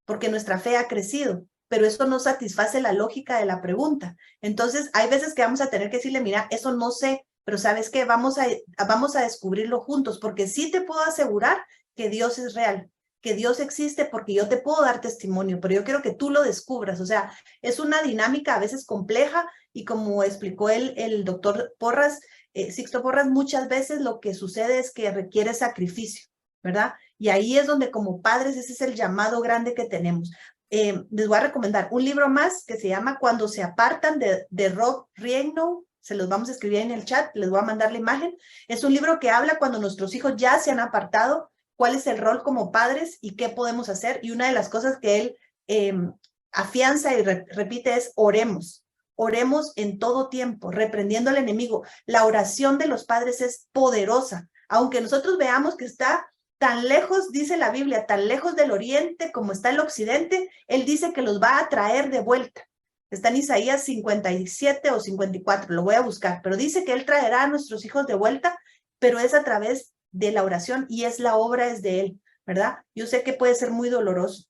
porque nuestra fe ha crecido, pero eso no satisface la lógica de la pregunta. Entonces, hay veces que vamos a tener que decirle, mira, eso no sé, pero ¿sabes qué? Vamos a descubrirlo juntos, porque sí te puedo asegurar que Dios es real, que Dios existe, porque yo te puedo dar testimonio, pero yo quiero que tú lo descubras. O sea, es una dinámica a veces compleja, y como explicó el doctor Porras, Sixto Porras, muchas veces lo que sucede es que requiere sacrificio, ¿verdad? Y ahí es donde como padres ese es el llamado grande que tenemos. Les voy a recomendar un libro más que se llama Cuando se apartan, de Rob Riegnow. Se los vamos a escribir en el chat, les voy a mandar la imagen. Es un libro que habla cuando nuestros hijos ya se han apartado, cuál es el rol como padres y qué podemos hacer. Y una de las cosas que él afianza y repite es oremos. Oremos en todo tiempo, reprendiendo al enemigo. La oración de los padres es poderosa. Aunque nosotros veamos que está tan lejos, dice la Biblia, tan lejos del oriente como está el occidente, él dice que los va a traer de vuelta. Está en Isaías 57 o 54, lo voy a buscar, pero dice que él traerá a nuestros hijos de vuelta, pero es a través de la oración, y es la obra es de él, ¿verdad? Yo sé que puede ser muy doloroso.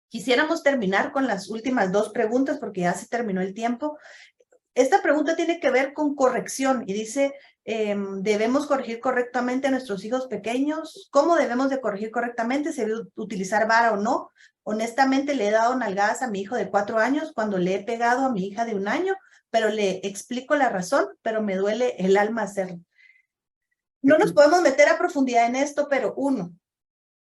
Quisiéramos terminar con las últimas dos preguntas porque ya se terminó el tiempo. Esta pregunta tiene que ver con corrección y dice, ¿debemos corregir correctamente a nuestros hijos pequeños? ¿Cómo debemos de corregir correctamente? ¿Se debe utilizar vara o no? Honestamente, le he dado nalgadas a mi hijo de 4 años cuando le he pegado a mi hija de 1 año, pero le explico la razón, pero me duele el alma hacerlo. No nos podemos meter a profundidad en esto, pero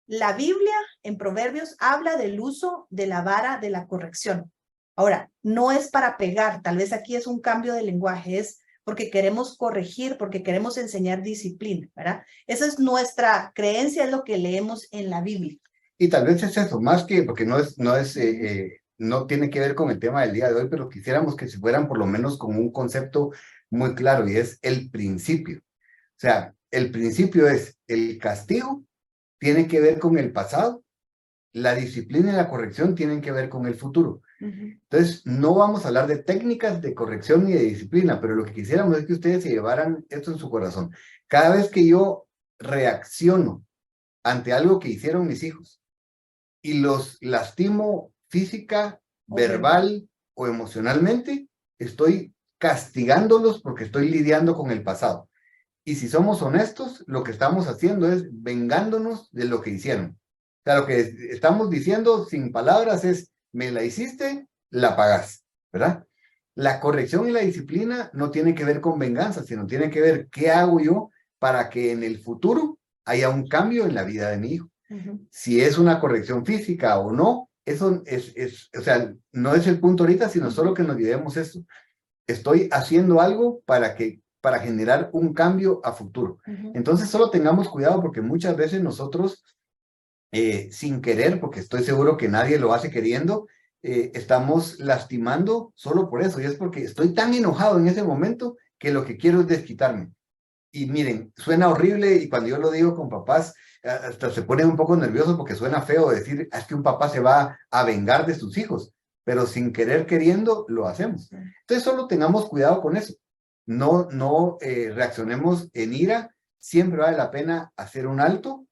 la Biblia en Proverbios habla del uso de la vara de la corrección. Ahora, no es para pegar, tal vez aquí es un cambio de lenguaje, es porque queremos corregir, porque queremos enseñar disciplina, ¿verdad? Esa es nuestra creencia, es lo que leemos en la Biblia. Y tal vez es eso, más que, porque no tiene que ver con el tema del día de hoy, pero quisiéramos que se fueran por lo menos con un concepto muy claro, y es el principio. O sea, el principio es el castigo tiene que ver con el pasado, la disciplina y la corrección tienen que ver con el futuro. Entonces, no vamos a hablar de técnicas de corrección ni de disciplina, pero lo que quisiéramos es que ustedes se llevaran esto en su corazón. Cada vez que yo reacciono ante algo que hicieron mis hijos y los lastimo física, verbal o emocionalmente, estoy castigándolos porque estoy lidiando con el pasado. Y si somos honestos, lo que estamos haciendo es vengándonos de lo que hicieron. O sea, lo que estamos diciendo sin palabras es, me la hiciste, la pagás, ¿verdad? La corrección y la disciplina no tiene que ver con venganza, sino tiene que ver qué hago yo para que en el futuro haya un cambio en la vida de mi hijo. Si es una corrección física o no, eso o sea, no es el punto ahorita, sino solo que nos llevemos esto. Estoy haciendo algo para generar un cambio a futuro. Entonces solo tengamos cuidado, porque muchas veces nosotros, sin querer, porque estoy seguro que nadie lo hace queriendo, estamos lastimando solo por eso, y es porque estoy tan enojado en ese momento que lo que quiero es desquitarme. Y miren, suena horrible y cuando yo lo digo con papás, hasta se ponen un poco nerviosos porque suena feo decir, es que un papá se va a vengar de sus hijos, pero sin querer queriendo lo hacemos. Entonces solo tengamos cuidado con eso. No reaccionemos en ira. Siempre vale la pena hacer un alto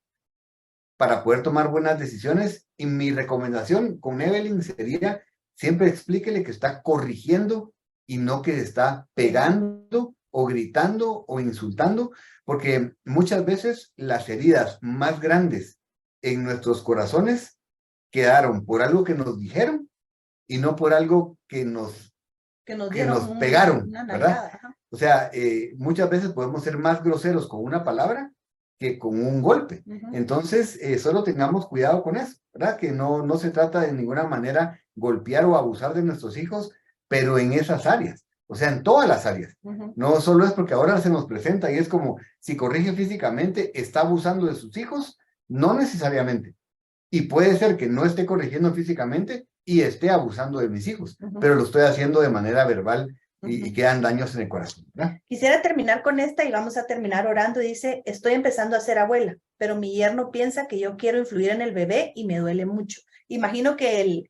para poder tomar buenas decisiones. Y mi recomendación con Evelyn sería, siempre explíquele que está corrigiendo y no que está pegando o gritando o insultando, porque muchas veces las heridas más grandes en nuestros corazones quedaron por algo que nos dijeron y no por algo que nos pegaron, ¿verdad? O sea, muchas veces podemos ser más groseros con una palabra que con un golpe. Entonces, solo tengamos cuidado con eso, ¿verdad? Que no se trata de ninguna manera golpear o abusar de nuestros hijos, pero en esas áreas, o sea, en todas las áreas. No solo es porque ahora se nos presenta y es como, si corrige físicamente, ¿está abusando de sus hijos? No necesariamente. Y puede ser que no esté corrigiendo físicamente y esté abusando de mis hijos, pero lo estoy haciendo de manera verbal y quedan daños en el corazón, ¿verdad? Quisiera terminar con esta y vamos a terminar orando. Dice, estoy empezando a ser abuela, pero mi yerno piensa que yo quiero influir en el bebé y me duele mucho. Imagino que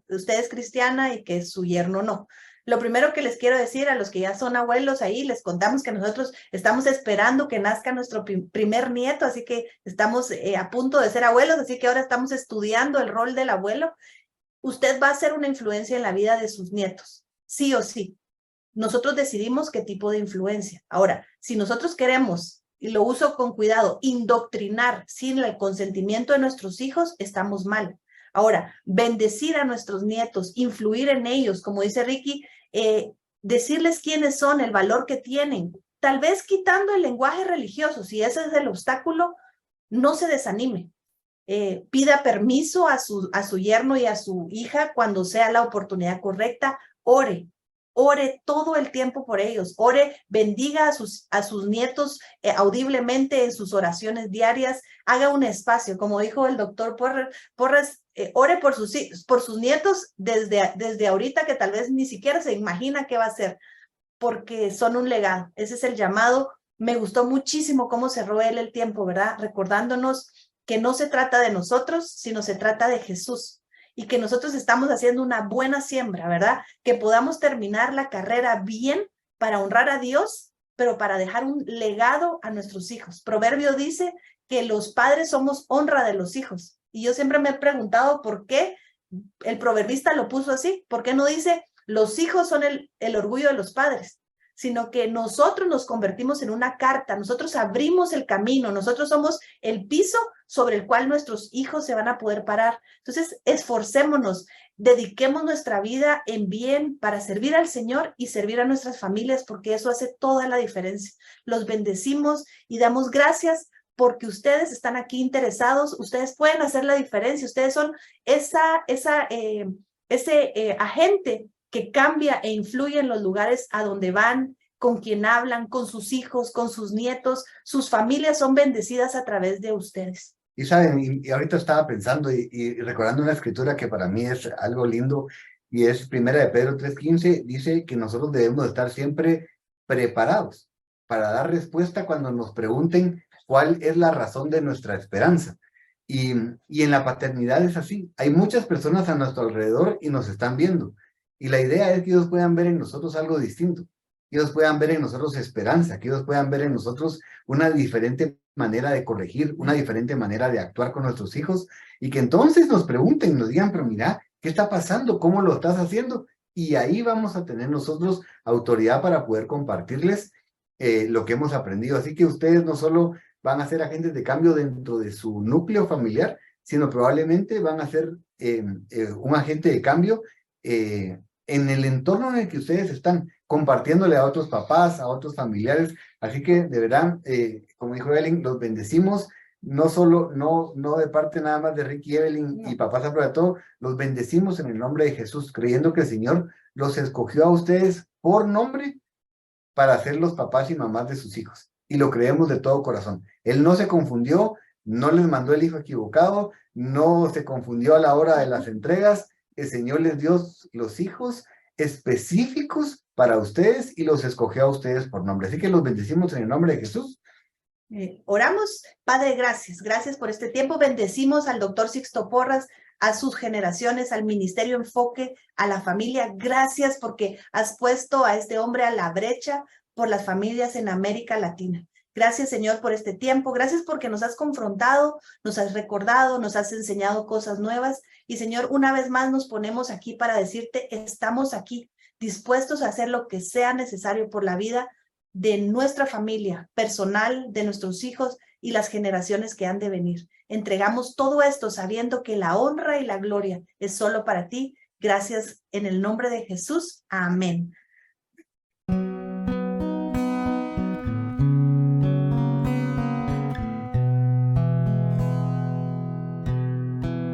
usted es cristiana y que su yerno no. Lo primero que les quiero decir a los que ya son abuelos ahí, les contamos que nosotros estamos esperando que nazca nuestro primer nieto, así que estamos a punto de ser abuelos, así que ahora estamos estudiando el rol del abuelo. Usted va a ser una influencia en la vida de sus nietos, sí o sí. Nosotros decidimos qué tipo de influencia. Ahora, si nosotros queremos, y lo uso con cuidado, indoctrinar sin el consentimiento de nuestros hijos, estamos mal. Ahora, bendecir a nuestros nietos, influir en ellos, como dice Ricky, decirles quiénes son, el valor que tienen, tal vez quitando el lenguaje religioso, si ese es el obstáculo, no se desanime. Pida permiso a su yerno y a su hija cuando sea la oportunidad correcta, ore todo el tiempo por ellos, bendiga a sus nietos audiblemente en sus oraciones diarias, haga un espacio, como dijo el doctor Porras, ore por sus nietos desde ahorita que tal vez ni siquiera se imagina qué va a hacer, porque son un legado. Ese es el llamado. Me gustó muchísimo cómo cerró él el tiempo, ¿verdad? Recordándonos que no se trata de nosotros, sino se trata de Jesús. Y que nosotros estamos haciendo una buena siembra, ¿verdad? Que podamos terminar la carrera bien para honrar a Dios, pero para dejar un legado a nuestros hijos. Proverbio dice que los padres somos honra de los hijos. Y yo siempre me he preguntado por qué el proverbista lo puso así. ¿Por qué no dice los hijos son el orgullo de los padres? Sino que nosotros nos convertimos en una carta, nosotros abrimos el camino, nosotros somos el piso sobre el cual nuestros hijos se van a poder parar. Entonces, esforcémonos, dediquemos nuestra vida en bien para servir al Señor y servir a nuestras familias, porque eso hace toda la diferencia. Los bendecimos y damos gracias porque ustedes están aquí interesados, ustedes pueden hacer la diferencia, ustedes son ese agente que cambia e influye en los lugares a donde van, con quien hablan, con sus hijos, con sus nietos. Sus familias son bendecidas a través de ustedes. Y saben, y ahorita estaba pensando y recordando una escritura que para mí es algo lindo, y es 1 de Pedro 3:15, dice que nosotros debemos estar siempre preparados para dar respuesta cuando nos pregunten cuál es la razón de nuestra esperanza. Y en la paternidad es así. Hay muchas personas a nuestro alrededor y nos están viendo. Y la idea es que ellos puedan ver en nosotros algo distinto, que ellos puedan ver en nosotros esperanza, que ellos puedan ver en nosotros una diferente manera de corregir, una diferente manera de actuar con nuestros hijos, y que entonces nos pregunten, nos digan, pero mira, ¿qué está pasando? ¿Cómo lo estás haciendo? Y ahí vamos a tener nosotros autoridad para poder compartirles lo que hemos aprendido. Así que ustedes no solo van a ser agentes de cambio dentro de su núcleo familiar, sino probablemente van a ser un agente de cambio en el entorno en el que ustedes están, compartiéndole a otros papás, a otros familiares. Así que de verdad, como dijo Evelyn, los bendecimos, no de parte nada más de Ricky, Evelyn y Papás a Prueba de Todo, los bendecimos en el nombre de Jesús, creyendo que el Señor los escogió a ustedes por nombre para ser los papás y mamás de sus hijos. Y lo creemos de todo corazón. Él no se confundió, no les mandó el hijo equivocado, no se confundió a la hora de las entregas. El Señor les dio los hijos específicos para ustedes y los escogió a ustedes por nombre. Así que los bendecimos en el nombre de Jesús. Oramos. Padre, gracias. Gracias por este tiempo. Bendecimos al doctor Sixto Porras, a sus generaciones, al Ministerio Enfoque, a la familia. Gracias porque has puesto a este hombre a la brecha por las familias en América Latina. Gracias, Señor, por este tiempo. Gracias porque nos has confrontado, nos has recordado, nos has enseñado cosas nuevas. Y, Señor, una vez más nos ponemos aquí para decirte, estamos aquí, dispuestos a hacer lo que sea necesario por la vida de nuestra familia personal, de nuestros hijos y las generaciones que han de venir. Entregamos todo esto sabiendo que la honra y la gloria es solo para ti. Gracias en el nombre de Jesús. Amén.